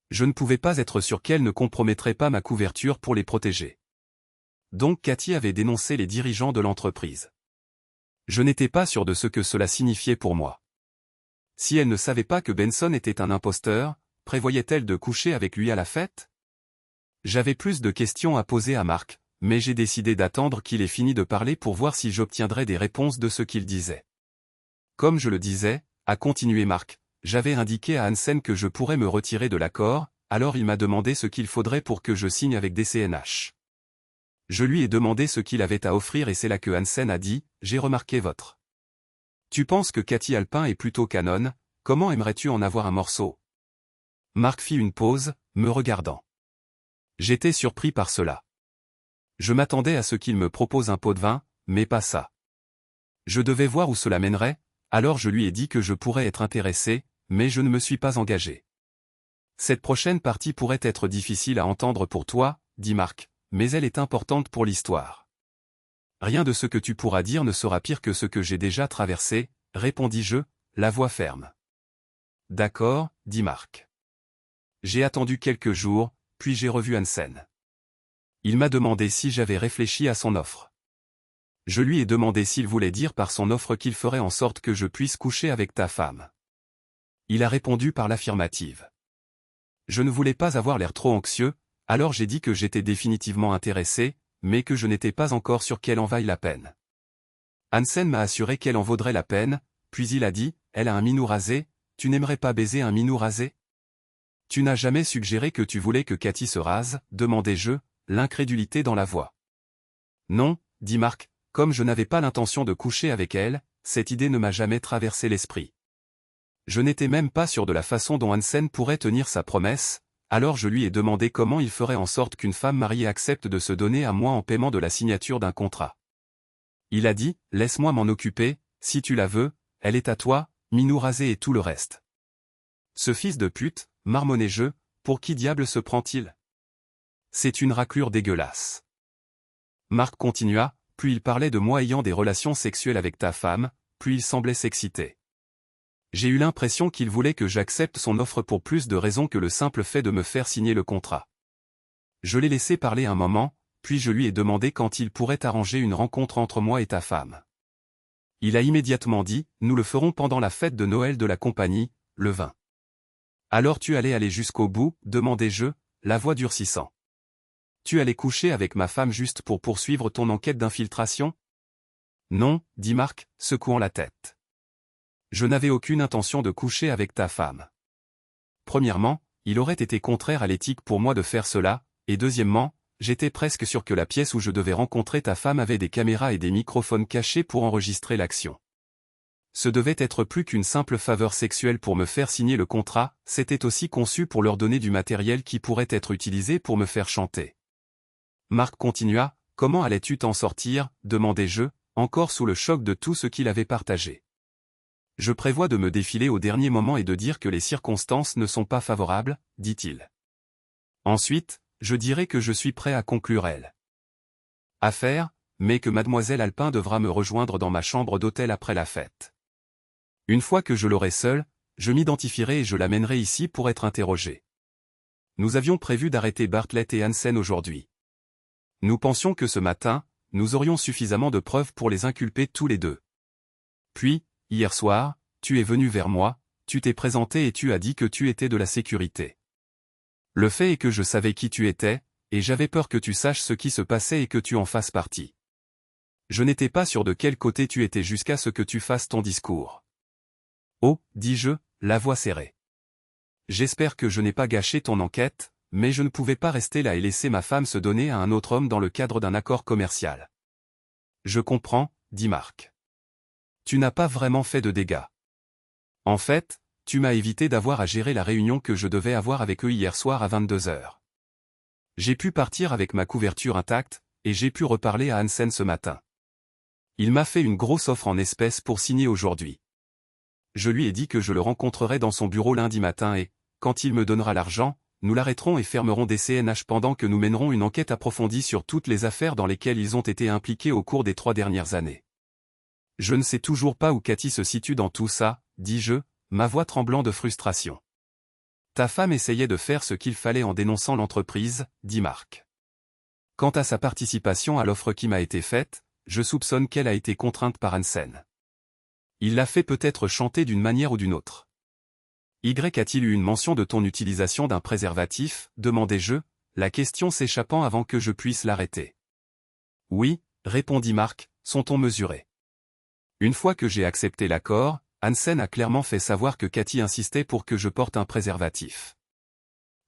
Je ne pouvais pas être sûr qu'elle ne compromettrait pas ma couverture pour les protéger. Donc Cathy avait dénoncé les dirigeants de l'entreprise. Je n'étais pas sûr de ce que cela signifiait pour moi. Si elle ne savait pas que Benson était un imposteur, prévoyait-elle de coucher avec lui à la fête? J'avais plus de questions à poser à Mark, mais j'ai décidé d'attendre qu'il ait fini de parler pour voir si j'obtiendrais des réponses de ce qu'il disait. Comme je le disais, a continué Mark, j'avais indiqué à Hansen que je pourrais me retirer de l'accord, alors il m'a demandé ce qu'il faudrait pour que je signe avec DCNH. Je lui ai demandé ce qu'il avait à offrir et c'est là que Hansen a dit, j'ai remarqué votre. Tu penses que Cathy Alpin est plutôt canon, comment aimerais-tu en avoir un morceau? Mark fit une pause, me regardant. J'étais surpris par cela. Je m'attendais à ce qu'il me propose un pot de vin, mais pas ça. Je devais voir où cela mènerait, alors je lui ai dit que je pourrais être intéressé, mais je ne me suis pas engagé. Cette prochaine partie pourrait être difficile à entendre pour toi, dit Mark, mais elle est importante pour l'histoire. Rien de ce que tu pourras dire ne sera pire que ce que j'ai déjà traversé, répondis-je, la voix ferme. D'accord, dit Mark. J'ai attendu quelques jours, puis j'ai revu Hansen. Il m'a demandé si j'avais réfléchi à son offre. Je lui ai demandé s'il voulait dire par son offre qu'il ferait en sorte que je puisse coucher avec ta femme. Il a répondu par l'affirmative. Je ne voulais pas avoir l'air trop anxieux, alors j'ai dit que j'étais définitivement intéressé, mais que je n'étais pas encore sûr qu'elle en vaille la peine. Hansen m'a assuré qu'elle en vaudrait la peine, puis il a dit, elle a un minou rasé, tu n'aimerais pas baiser un minou rasé? Tu n'as jamais suggéré que tu voulais que Cathy se rase, demandai-je, l'incrédulité dans la voix. Non, dit Mark, comme je n'avais pas l'intention de coucher avec elle, cette idée ne m'a jamais traversé l'esprit. Je n'étais même pas sûr de la façon dont Hansen pourrait tenir sa promesse, alors je lui ai demandé comment il ferait en sorte qu'une femme mariée accepte de se donner à moi en paiement de la signature d'un contrat. Il a dit, laisse-moi m'en occuper, si tu la veux, elle est à toi, minou rasé et tout le reste. Ce fils de pute, marmonnai-je, pour qui diable se prend-il? C'est une raclure dégueulasse. Mark continua, puis il parlait de moi ayant des relations sexuelles avec ta femme, puis il semblait s'exciter. J'ai eu l'impression qu'il voulait que j'accepte son offre pour plus de raisons que le simple fait de me faire signer le contrat. Je l'ai laissé parler un moment, puis je lui ai demandé quand il pourrait arranger une rencontre entre moi et ta femme. Il a immédiatement dit, nous le ferons pendant la fête de Noël de la compagnie, le 20. Alors tu allais aller jusqu'au bout, demandai-je, la voix durcissant. Tu allais coucher avec ma femme juste pour poursuivre ton enquête d'infiltration? Non, dit Marc, secouant la tête. Je n'avais aucune intention de coucher avec ta femme. Premièrement, il aurait été contraire à l'éthique pour moi de faire cela, et deuxièmement, j'étais presque sûr que la pièce où je devais rencontrer ta femme avait des caméras et des microphones cachés pour enregistrer l'action. Ce devait être plus qu'une simple faveur sexuelle pour me faire signer le contrat, c'était aussi conçu pour leur donner du matériel qui pourrait être utilisé pour me faire chanter. Marc continua, « Comment allais-tu t'en sortir ?» demandai-je, encore sous le choc de tout ce qu'il avait partagé. « Je prévois de me défiler au dernier moment et de dire que les circonstances ne sont pas favorables, dit-il. Ensuite, je dirai que je suis prêt à conclure elle. Affaire, mais que mademoiselle Alpin devra me rejoindre dans ma chambre d'hôtel après la fête. Une fois que je l'aurai seule, je m'identifierai et je l'amènerai ici pour être interrogé. Nous avions prévu d'arrêter Bartlett et Hansen aujourd'hui. Nous pensions que ce matin, nous aurions suffisamment de preuves pour les inculper tous les deux. Puis, hier soir, tu es venu vers moi, tu t'es présenté et tu as dit que tu étais de la sécurité. Le fait est que je savais qui tu étais, et j'avais peur que tu saches ce qui se passait et que tu en fasses partie. Je n'étais pas sûr de quel côté tu étais jusqu'à ce que tu fasses ton discours. Oh, dis-je, la voix serrée. J'espère que je n'ai pas gâché ton enquête, mais je ne pouvais pas rester là et laisser ma femme se donner à un autre homme dans le cadre d'un accord commercial. Je comprends, dit Marc. Tu n'as pas vraiment fait de dégâts. En fait, tu m'as évité d'avoir à gérer la réunion que je devais avoir avec eux hier soir à 22h. J'ai pu partir avec ma couverture intacte, et j'ai pu reparler à Hansen ce matin. Il m'a fait une grosse offre en espèces pour signer aujourd'hui. Je lui ai dit que je le rencontrerai dans son bureau lundi matin et, quand il me donnera l'argent, nous l'arrêterons et fermerons des CNH pendant que nous mènerons une enquête approfondie sur toutes les affaires dans lesquelles ils ont été impliqués au cours des 3 dernières années. Je ne sais toujours pas où Cathy se situe dans tout ça, dis-je, ma voix tremblant de frustration. Ta femme essayait de faire ce qu'il fallait en dénonçant l'entreprise, dit Marc. Quant à sa participation à l'offre qui m'a été faite, je soupçonne qu'elle a été contrainte par Hansen. Il l'a fait peut-être chanter d'une manière ou d'une autre. Y a-t-il eu une mention de ton utilisation d'un préservatif, demandai-je, la question s'échappant avant que je puisse l'arrêter. Oui, répondit Marc, son ton mesuré. Une fois que j'ai accepté l'accord, Hansen a clairement fait savoir que Cathy insistait pour que je porte un préservatif.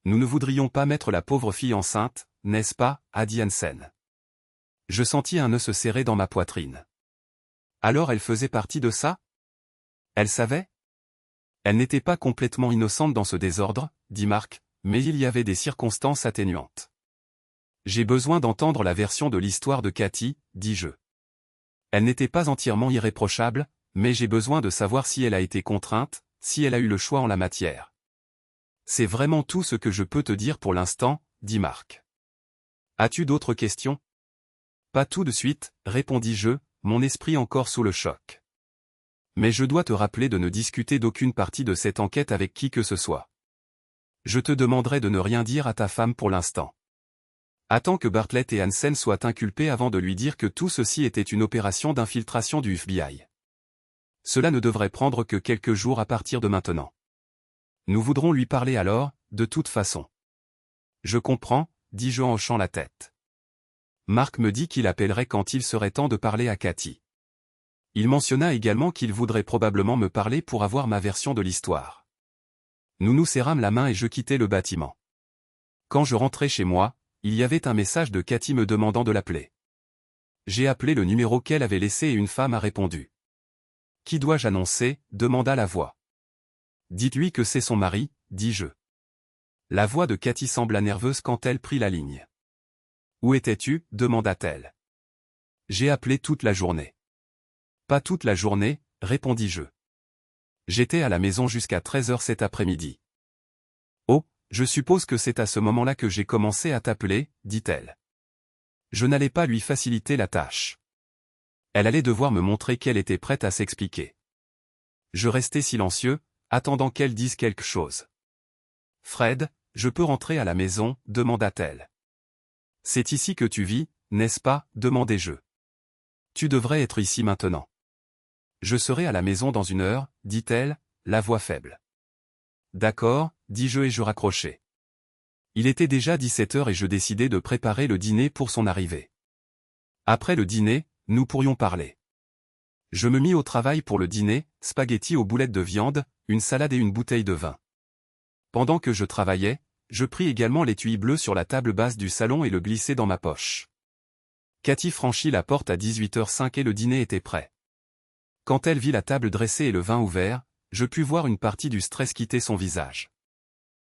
Nous ne voudrions pas mettre la pauvre fille enceinte, n'est-ce pas, a dit Hansen. Je sentis un nœud se serrer dans ma poitrine. Alors elle faisait partie de ça? Elle savait? Elle n'était pas complètement innocente dans ce désordre, dit Marc, mais il y avait des circonstances atténuantes. J'ai besoin d'entendre la version de l'histoire de Cathy, dis-je. Elle n'était pas entièrement irréprochable, mais j'ai besoin de savoir si elle a été contrainte, si elle a eu le choix en la matière. C'est vraiment tout ce que je peux te dire pour l'instant, dit Marc. As-tu d'autres questions? Pas tout de suite, répondis-je, mon esprit encore sous le choc. Mais je dois te rappeler de ne discuter d'aucune partie de cette enquête avec qui que ce soit. Je te demanderai de ne rien dire à ta femme pour l'instant. Attends que Bartlett et Hansen soient inculpés avant de lui dire que tout ceci était une opération d'infiltration du FBI. Cela ne devrait prendre que quelques jours à partir de maintenant. Nous voudrons lui parler alors, de toute façon. Je comprends, dis-je en hochant la tête. Marc me dit qu'il appellerait quand il serait temps de parler à Cathy. Il mentionna également qu'il voudrait probablement me parler pour avoir ma version de l'histoire. Nous nous serrâmes la main et je quittai le bâtiment. Quand je rentrai chez moi, il y avait un message de Cathy me demandant de l'appeler. J'ai appelé le numéro qu'elle avait laissé et une femme a répondu. « Qui dois-je annoncer ?» demanda la voix. « Dites-lui que c'est son mari, » dis-je. La voix de Cathy sembla nerveuse quand elle prit la ligne. « Où étais-tu » demanda-t-elle. « J'ai appelé toute la journée. » Pas toute la journée, répondis-je. J'étais à la maison jusqu'à 13h cet après-midi. Oh, je suppose que c'est à ce moment-là que j'ai commencé à t'appeler, dit-elle. Je n'allais pas lui faciliter la tâche. Elle allait devoir me montrer qu'elle était prête à s'expliquer. Je restai silencieux, attendant qu'elle dise quelque chose. Fred, je peux rentrer à la maison, demanda-t-elle. C'est ici que tu vis, n'est-ce pas, demandai-je. Tu devrais être ici maintenant. Je serai à la maison dans 1 heure, dit-elle, la voix faible. D'accord, dis-je et je raccrochai. Il était déjà 17h et je décidai de préparer le dîner pour son arrivée. Après le dîner, nous pourrions parler. Je me mis au travail pour le dîner, spaghettis aux boulettes de viande, une salade et une bouteille de vin. Pendant que je travaillais, je pris également l'étui bleu sur la table basse du salon et le glissai dans ma poche. Cathy franchit la porte à 18h05 et le dîner était prêt. Quand elle vit la table dressée et le vin ouvert, je pus voir une partie du stress quitter son visage.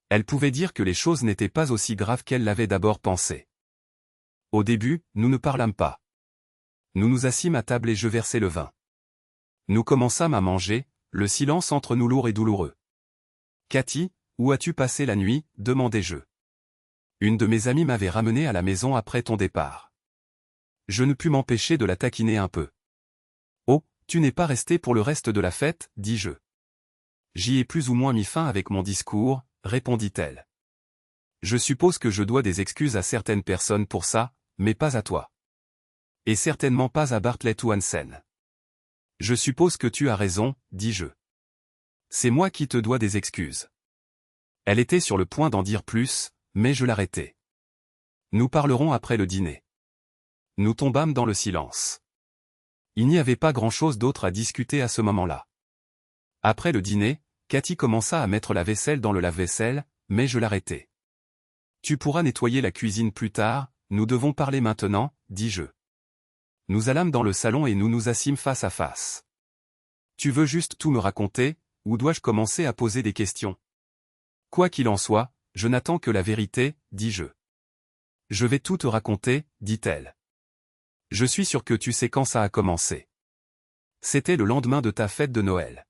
Elle pouvait dire que les choses n'étaient pas aussi graves qu'elle l'avait d'abord pensé. Au début, nous ne parlâmes pas. Nous nous assîmes à table et je versai le vin. Nous commençâmes à manger, le silence entre nous lourd et douloureux. « Cathy, où as-tu passé la nuit ?» demandai-je. Une de mes amies m'avait ramené à la maison après ton départ. Je ne pus m'empêcher de la taquiner un peu. « Oh, tu n'es pas resté pour le reste de la fête ?» dis-je. J'y ai plus ou moins mis fin avec mon discours, répondit-elle. Je suppose que je dois des excuses à certaines personnes pour ça, mais pas à toi. Et certainement pas à Bartlett ou Hansen. Je suppose que tu as raison, dis-je. C'est moi qui te dois des excuses. Elle était sur le point d'en dire plus, mais je l'arrêtai. Nous parlerons après le dîner. Nous tombâmes dans le silence. Il n'y avait pas grand-chose d'autre à discuter à ce moment-là. Après le dîner, Cathy commença à mettre la vaisselle dans le lave-vaisselle, mais je l'arrêtai. Tu pourras nettoyer la cuisine plus tard, nous devons parler maintenant, dis-je. Nous allâmes dans le salon et nous nous assîmes face à face. Tu veux juste tout me raconter, ou dois-je commencer à poser des questions? Quoi qu'il en soit, je n'attends que la vérité, dis-je. Je vais tout te raconter, dit-elle. Je suis sûr que tu sais quand ça a commencé. C'était le lendemain de ta fête de Noël.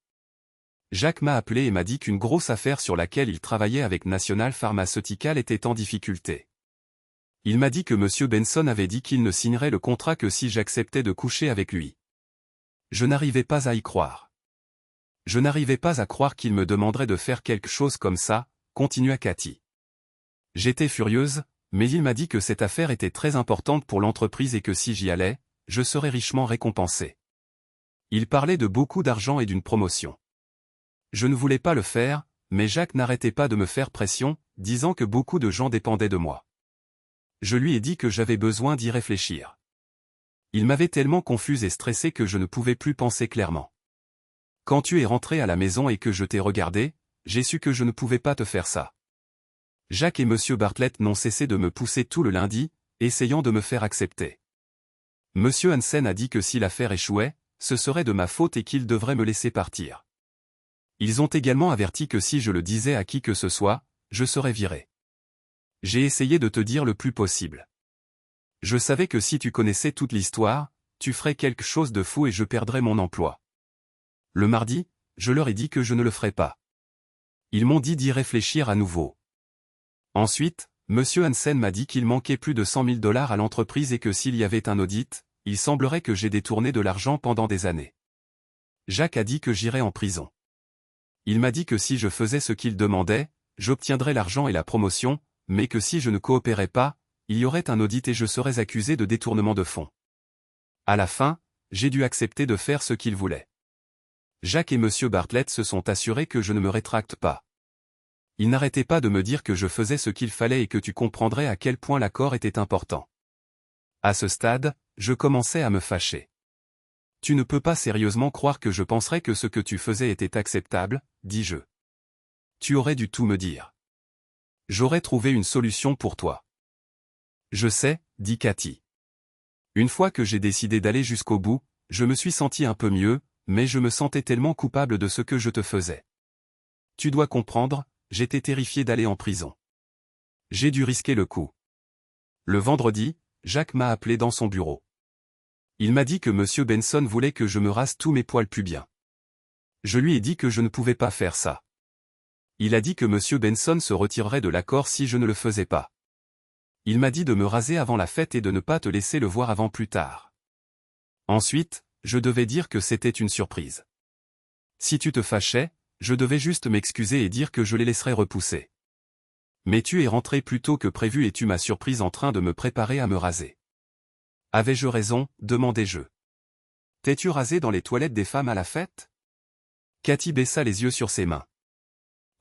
Jacques m'a appelé et m'a dit qu'une grosse affaire sur laquelle il travaillait avec National Pharmaceutical était en difficulté. Il m'a dit que M. Benson avait dit qu'il ne signerait le contrat que si j'acceptais de coucher avec lui. Je n'arrivais pas à y croire. Je n'arrivais pas à croire qu'il me demanderait de faire quelque chose comme ça, continua Cathy. J'étais furieuse, mais il m'a dit que cette affaire était très importante pour l'entreprise et que si j'y allais, je serais richement récompensé. Il parlait de beaucoup d'argent et d'une promotion. Je ne voulais pas le faire, mais Jacques n'arrêtait pas de me faire pression, disant que beaucoup de gens dépendaient de moi. Je lui ai dit que j'avais besoin d'y réfléchir. Il m'avait tellement confuse et stressée que je ne pouvais plus penser clairement. Quand tu es rentré à la maison et que je t'ai regardé, j'ai su que je ne pouvais pas te faire ça. Jacques et M. Bartlett n'ont cessé de me pousser tout le lundi, essayant de me faire accepter. M. Hansen a dit que si l'affaire échouait, ce serait de ma faute et qu'il devrait me laisser partir. Ils ont également averti que si je le disais à qui que ce soit, je serais viré. J'ai essayé de te dire le plus possible. Je savais que si tu connaissais toute l'histoire, tu ferais quelque chose de fou et je perdrais mon emploi. Le mardi, je leur ai dit que je ne le ferais pas. Ils m'ont dit d'y réfléchir à nouveau. Ensuite, M. Hansen m'a dit qu'il manquait plus de 100 000 $ à l'entreprise et que s'il y avait un audit, il semblerait que j'ai détourné de l'argent pendant des années. Jacques a dit que j'irais en prison. Il m'a dit que si je faisais ce qu'il demandait, j'obtiendrais l'argent et la promotion, mais que si je ne coopérais pas, il y aurait un audit et je serais accusé de détournement de fonds. À la fin, j'ai dû accepter de faire ce qu'il voulait. Jacques et M. Bartlett se sont assurés que je ne me rétracte pas. Ils n'arrêtaient pas de me dire que je faisais ce qu'il fallait et que tu comprendrais à quel point l'accord était important. À ce stade, je commençais à me fâcher. Tu ne peux pas sérieusement croire que je penserais que ce que tu faisais était acceptable, dis-je. Tu aurais dû tout me dire. J'aurais trouvé une solution pour toi. Je sais, dit Cathy. Une fois que j'ai décidé d'aller jusqu'au bout, je me suis senti un peu mieux, mais je me sentais tellement coupable de ce que je te faisais. Tu dois comprendre, j'étais terrifié d'aller en prison. J'ai dû risquer le coup. Le vendredi, Jacques m'a appelé dans son bureau. Il m'a dit que M. Benson voulait que je me rase tous mes poils pubiens. Je lui ai dit que je ne pouvais pas faire ça. Il a dit que M. Benson se retirerait de l'accord si je ne le faisais pas. Il m'a dit de me raser avant la fête et de ne pas te laisser le voir avant plus tard. Ensuite, je devais dire que c'était une surprise. Si tu te fâchais, je devais juste m'excuser et dire que je les laisserais repousser. Mais tu es rentré plus tôt que prévu et tu m'as surprise en train de me préparer à me raser. Avais-je raison, demandai-je. T'es-tu rasé dans les toilettes des femmes à la fête? Cathy baissa les yeux sur ses mains.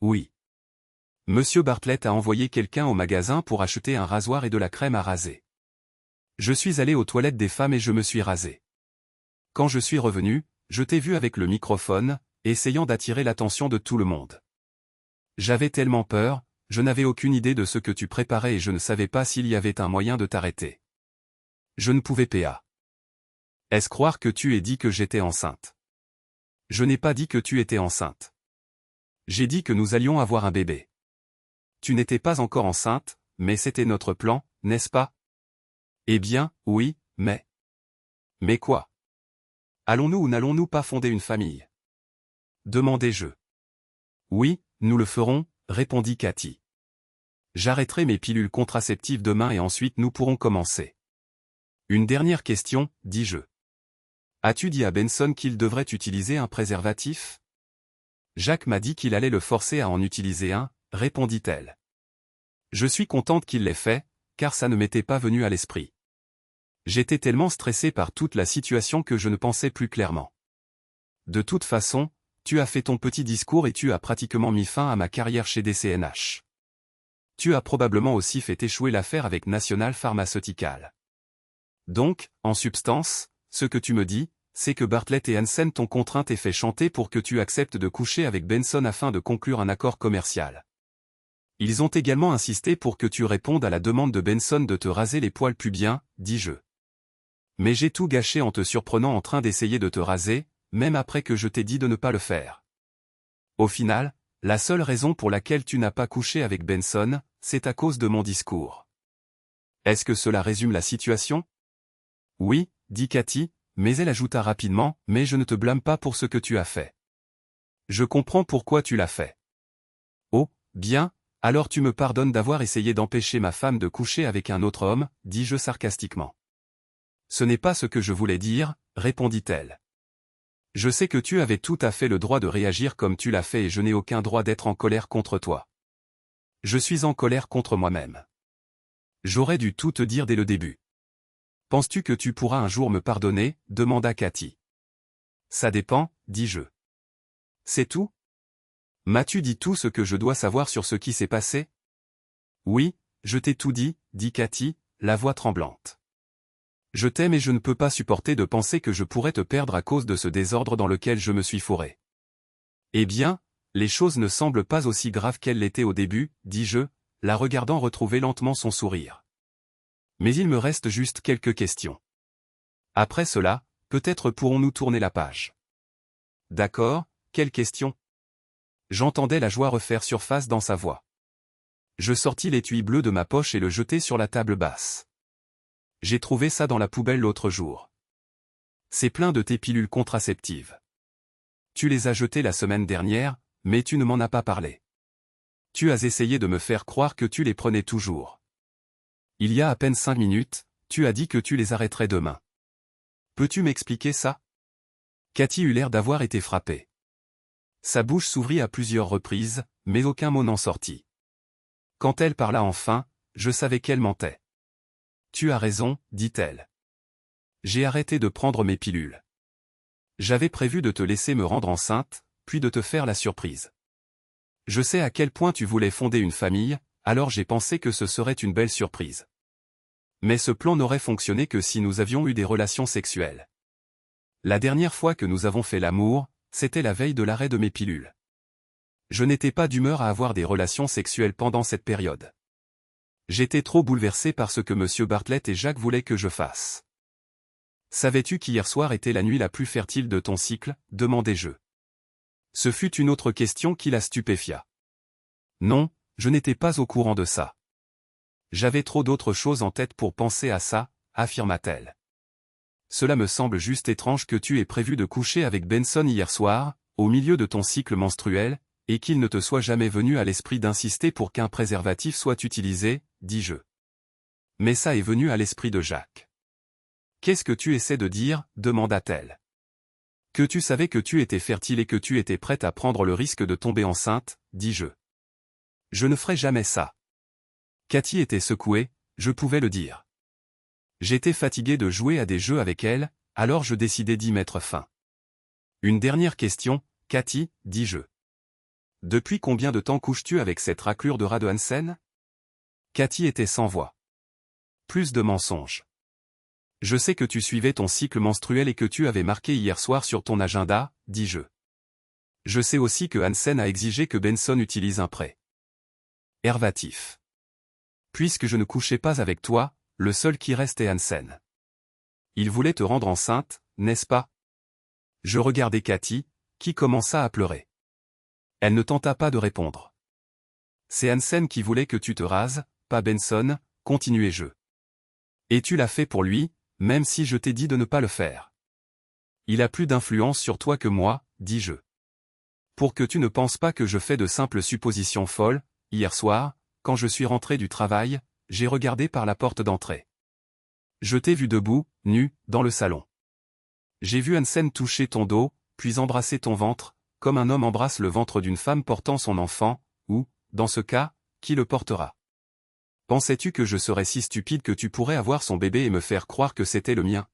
Oui. Monsieur Bartlett a envoyé quelqu'un au magasin pour acheter un rasoir et de la crème à raser. Je suis allé aux toilettes des femmes et je me suis rasé. Quand je suis revenu, je t'ai vu avec le microphone, essayant d'attirer l'attention de tout le monde. J'avais tellement peur, je n'avais aucune idée de ce que tu préparais et je ne savais pas s'il y avait un moyen de t'arrêter. Je ne pouvais pas. Est-ce croire que tu aies dit que j'étais enceinte? Je n'ai pas dit que tu étais enceinte. J'ai dit que nous allions avoir un bébé. Tu n'étais pas encore enceinte, mais c'était notre plan, n'est-ce pas? Eh bien, oui, mais... Mais quoi? Allons-nous ou n'allons-nous pas fonder une famille? Demandai-je. Oui, nous le ferons, répondit Cathy. J'arrêterai mes pilules contraceptives demain et ensuite nous pourrons commencer. Une dernière question, dis-je. As-tu dit à Benson qu'il devrait utiliser un préservatif? Jacques m'a dit qu'il allait le forcer à en utiliser un, répondit-elle. Je suis contente qu'il l'ait fait, car ça ne m'était pas venu à l'esprit. J'étais tellement stressée par toute la situation que je ne pensais plus clairement. De toute façon, tu as fait ton petit discours et tu as pratiquement mis fin à ma carrière chez DCNH. Tu as probablement aussi fait échouer l'affaire avec National Pharmaceutical. Donc, en substance, ce que tu me dis, c'est que Bartlett et Hansen t'ont contrainte et fait chanter pour que tu acceptes de coucher avec Benson afin de conclure un accord commercial. Ils ont également insisté pour que tu répondes à la demande de Benson de te raser les poils pubiens, dis-je. Mais j'ai tout gâché en te surprenant en train d'essayer de te raser, même après que je t'ai dit de ne pas le faire. Au final, la seule raison pour laquelle tu n'as pas couché avec Benson, c'est à cause de mon discours. Est-ce que cela résume la situation? Oui, dit Cathy, mais elle ajouta rapidement, mais je ne te blâme pas pour ce que tu as fait. Je comprends pourquoi tu l'as fait. Oh, bien, alors tu me pardonnes d'avoir essayé d'empêcher ma femme de coucher avec un autre homme, dis-je sarcastiquement. Ce n'est pas ce que je voulais dire, répondit-elle. Je sais que tu avais tout à fait le droit de réagir comme tu l'as fait et je n'ai aucun droit d'être en colère contre toi. Je suis en colère contre moi-même. J'aurais dû tout te dire dès le début. Penses-tu que tu pourras un jour me pardonner? Demanda Cathy. Ça dépend, dis-je. C'est tout? M'as-tu dit tout ce que je dois savoir sur ce qui s'est passé? Oui, je t'ai tout dit, dit Cathy, la voix tremblante. Je t'aime et je ne peux pas supporter de penser que je pourrais te perdre à cause de ce désordre dans lequel je me suis fourré. Eh bien, les choses ne semblent pas aussi graves qu'elles l'étaient au début, dis-je, la regardant retrouver lentement son sourire. Mais il me reste juste quelques questions. Après cela, peut-être pourrons-nous tourner la page. D'accord, quelles questions? J'entendais la joie refaire surface dans sa voix. Je sortis l'étui bleu de ma poche et le jetai sur la table basse. J'ai trouvé ça dans la poubelle l'autre jour. C'est plein de tes pilules contraceptives. Tu les as jetées la semaine dernière, mais tu ne m'en as pas parlé. Tu as essayé de me faire croire que tu les prenais toujours. Il y a à peine 5 minutes, tu as dit que tu les arrêterais demain. Peux-tu m'expliquer ça? Cathy eut l'air d'avoir été frappée. Sa bouche s'ouvrit à plusieurs reprises, mais aucun mot n'en sortit. Quand elle parla enfin, je savais qu'elle mentait. Tu as raison, dit-elle. J'ai arrêté de prendre mes pilules. J'avais prévu de te laisser me rendre enceinte, puis de te faire la surprise. Je sais à quel point tu voulais fonder une famille, alors j'ai pensé que ce serait une belle surprise. Mais ce plan n'aurait fonctionné que si nous avions eu des relations sexuelles. La dernière fois que nous avons fait l'amour, c'était la veille de l'arrêt de mes pilules. Je n'étais pas d'humeur à avoir des relations sexuelles pendant cette période. J'étais trop bouleversé par ce que M. Bartlett et Jacques voulaient que je fasse. Savais-tu qu'hier soir était la nuit la plus fertile de ton cycle? Demandai-je. Ce fut une autre question qui la stupéfia. Non, je n'étais pas au courant de ça. J'avais trop d'autres choses en tête pour penser à ça, affirma-t-elle. Cela me semble juste étrange que tu aies prévu de coucher avec Benson hier soir, au milieu de ton cycle menstruel, et qu'il ne te soit jamais venu à l'esprit d'insister pour qu'un préservatif soit utilisé, dis-je. Mais ça est venu à l'esprit de Jacques. Qu'est-ce que tu essaies de dire? Demanda-t-elle. Que tu savais que tu étais fertile et que tu étais prête à prendre le risque de tomber enceinte, dis-je. Je ne ferai jamais ça. Cathy était secouée, je pouvais le dire. J'étais fatigué de jouer à des jeux avec elle, alors je décidai d'y mettre fin. Une dernière question, Cathy, dis-je. Depuis combien de temps couches-tu avec cette raclure de rat de Hansen? Cathy était sans voix. Plus de mensonges. Je sais que tu suivais ton cycle menstruel et que tu avais marqué hier soir sur ton agenda, dis-je. Je sais aussi que Hansen a exigé que Benson utilise un préservatif. Puisque je ne couchais pas avec toi, le seul qui reste est Hansen. Il voulait te rendre enceinte, n'est-ce pas? Je regardai Cathy, qui commença à pleurer. Elle ne tenta pas de répondre. C'est Hansen qui voulait que tu te rases, pas Benson, continuai-je. Et tu l'as fait pour lui, même si je t'ai dit de ne pas le faire. Il a plus d'influence sur toi que moi, dis-je. Pour que tu ne penses pas que je fais de simples suppositions folles, hier soir, quand je suis rentré du travail, j'ai regardé par la porte d'entrée. Je t'ai vu debout, nu, dans le salon. J'ai vu Hansen toucher ton dos, puis embrasser ton ventre, comme un homme embrasse le ventre d'une femme portant son enfant, ou, dans ce cas, qui le portera? Pensais-tu que je serais si stupide que tu pourrais avoir son bébé et me faire croire que c'était le mien?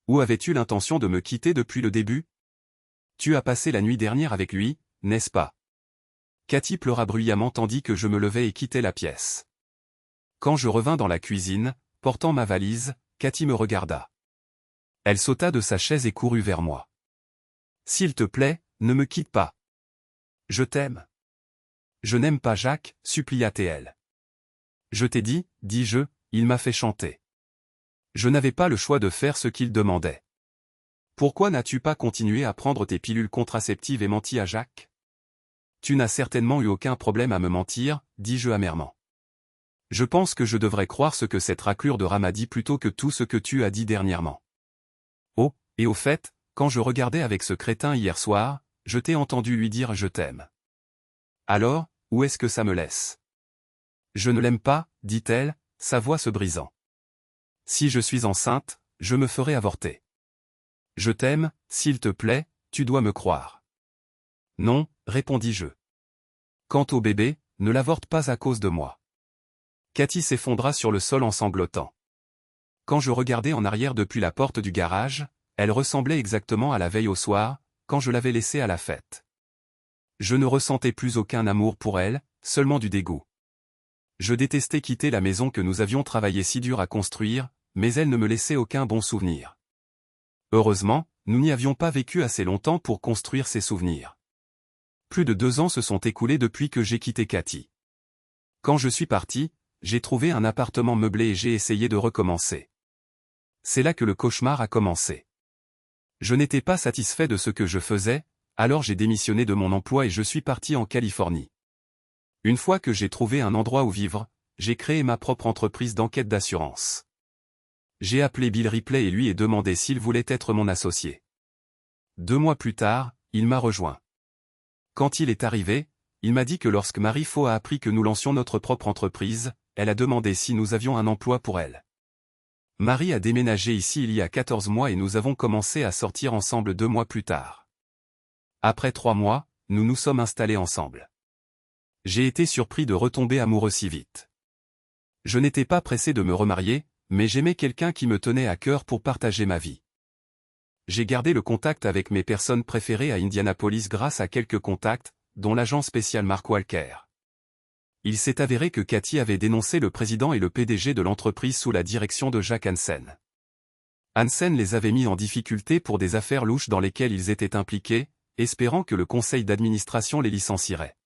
Ou avais-tu l'intention de me quitter depuis le début? Tu as passé la nuit dernière avec lui, n'est-ce pas? Cathy pleura bruyamment tandis que je me levais et quittais la pièce. Quand je revins dans la cuisine, portant ma valise, Cathy me regarda. Elle sauta de sa chaise et courut vers moi. S'il te plaît, ne me quitte pas. Je t'aime. Je n'aime pas Jacques, supplia-t-elle. Je t'ai dit, dis-je, il m'a fait chanter. Je n'avais pas le choix de faire ce qu'il demandait. Pourquoi n'as-tu pas continué à prendre tes pilules contraceptives et menti à Jacques? Tu n'as certainement eu aucun problème à me mentir, dis-je amèrement. Je pense que je devrais croire ce que cette raclure de rat m'a dit plutôt que tout ce que tu as dit dernièrement. Oh, et au fait, quand je regardais avec ce crétin hier soir, je t'ai entendu lui dire « je t'aime ». Alors, où est-ce que ça me laisse? Je ne l'aime pas, dit-elle, sa voix se brisant. Si je suis enceinte, je me ferai avorter. Je t'aime, s'il te plaît, tu dois me croire. Non, répondis-je. Quant au bébé, ne l'avorte pas à cause de moi. Cathy s'effondra sur le sol en sanglotant. Quand je regardais en arrière depuis la porte du garage, elle ressemblait exactement à la veille au soir, quand je l'avais laissée à la fête. Je ne ressentais plus aucun amour pour elle, seulement du dégoût. Je détestais quitter la maison que nous avions travaillé si dur à construire, mais elle ne me laissait aucun bon souvenir. Heureusement, nous n'y avions pas vécu assez longtemps pour construire ces souvenirs. Plus de 2 ans se sont écoulés depuis que j'ai quitté Cathy. Quand je suis parti, j'ai trouvé un appartement meublé et j'ai essayé de recommencer. C'est là que le cauchemar a commencé. Je n'étais pas satisfait de ce que je faisais, alors j'ai démissionné de mon emploi et je suis parti en Californie. Une fois que j'ai trouvé un endroit où vivre, j'ai créé ma propre entreprise d'enquête d'assurance. J'ai appelé Bill Ripley et lui ai demandé s'il voulait être mon associé. 2 mois plus tard, il m'a rejoint. Quand il est arrivé, il m'a dit que lorsque Marie Faux a appris que nous lancions notre propre entreprise, elle a demandé si nous avions un emploi pour elle. Marie a déménagé ici il y a 14 mois et nous avons commencé à sortir ensemble 2 mois plus tard. Après 3 mois, nous nous sommes installés ensemble. J'ai été surpris de retomber amoureux si vite. Je n'étais pas pressé de me remarier, mais j'aimais quelqu'un qui me tenait à cœur pour partager ma vie. J'ai gardé le contact avec mes personnes préférées à Indianapolis grâce à quelques contacts, dont l'agent spécial Mark Walker. Il s'est avéré que Cathy avait dénoncé le président et le PDG de l'entreprise sous la direction de Jack Hansen. Hansen les avait mis en difficulté pour des affaires louches dans lesquelles ils étaient impliqués, espérant que le conseil d'administration les licencierait.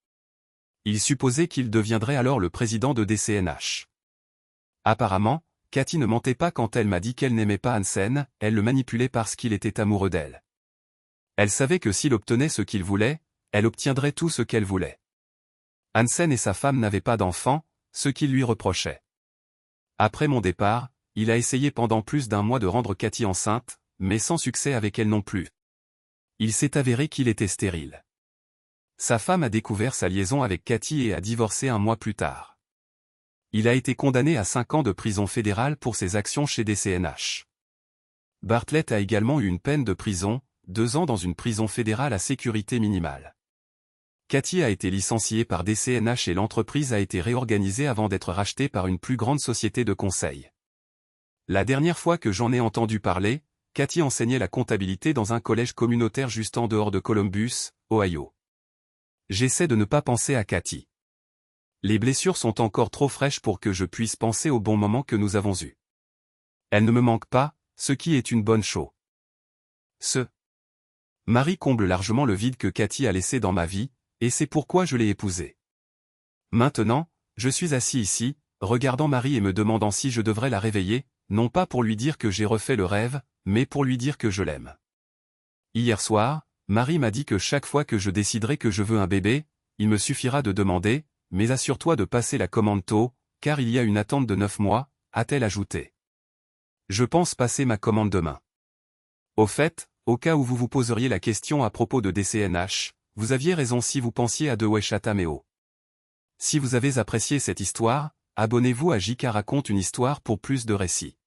Il supposait qu'il deviendrait alors le président de DCNH. Apparemment, Cathy ne mentait pas quand elle m'a dit qu'elle n'aimait pas Hansen, elle le manipulait parce qu'il était amoureux d'elle. Elle savait que s'il obtenait ce qu'il voulait, elle obtiendrait tout ce qu'elle voulait. Hansen et sa femme n'avaient pas d'enfants, ce qu'il lui reprochait. Après mon départ, il a essayé pendant plus d'1 mois de rendre Cathy enceinte, mais sans succès avec elle non plus. Il s'est avéré qu'il était stérile. Sa femme a découvert sa liaison avec Cathy et a divorcé 1 mois plus tard. Il a été condamné à 5 ans de prison fédérale pour ses actions chez DCNH. Bartlett a également eu une peine de prison, 2 ans dans une prison fédérale à sécurité minimale. Cathy a été licenciée par DCNH et l'entreprise a été réorganisée avant d'être rachetée par une plus grande société de conseil. La dernière fois que j'en ai entendu parler, Cathy enseignait la comptabilité dans un collège communautaire juste en dehors de Columbus, Ohio. J'essaie de ne pas penser à Cathy. Les blessures sont encore trop fraîches pour que je puisse penser au bon moment que nous avons eu. Elle ne me manque pas, ce qui est une bonne chose. Marie comble largement le vide que Cathy a laissé dans ma vie, et c'est pourquoi je l'ai épousée. Maintenant, je suis assis ici, regardant Marie et me demandant si je devrais la réveiller, non pas pour lui dire que j'ai refait le rêve, mais pour lui dire que je l'aime. Hier soir, Marie m'a dit que chaque fois que je déciderai que je veux un bébé, il me suffira de demander, mais assure-toi de passer la commande tôt, car il y a une attente de 9 mois, a-t-elle ajouté. Je pense passer ma commande demain. Au fait, au cas où vous vous poseriez la question à propos de DCNH, vous aviez raison si vous pensiez à Dewey Chatham. Si vous avez apprécié cette histoire, abonnez-vous à JK raconte une histoire pour plus de récits.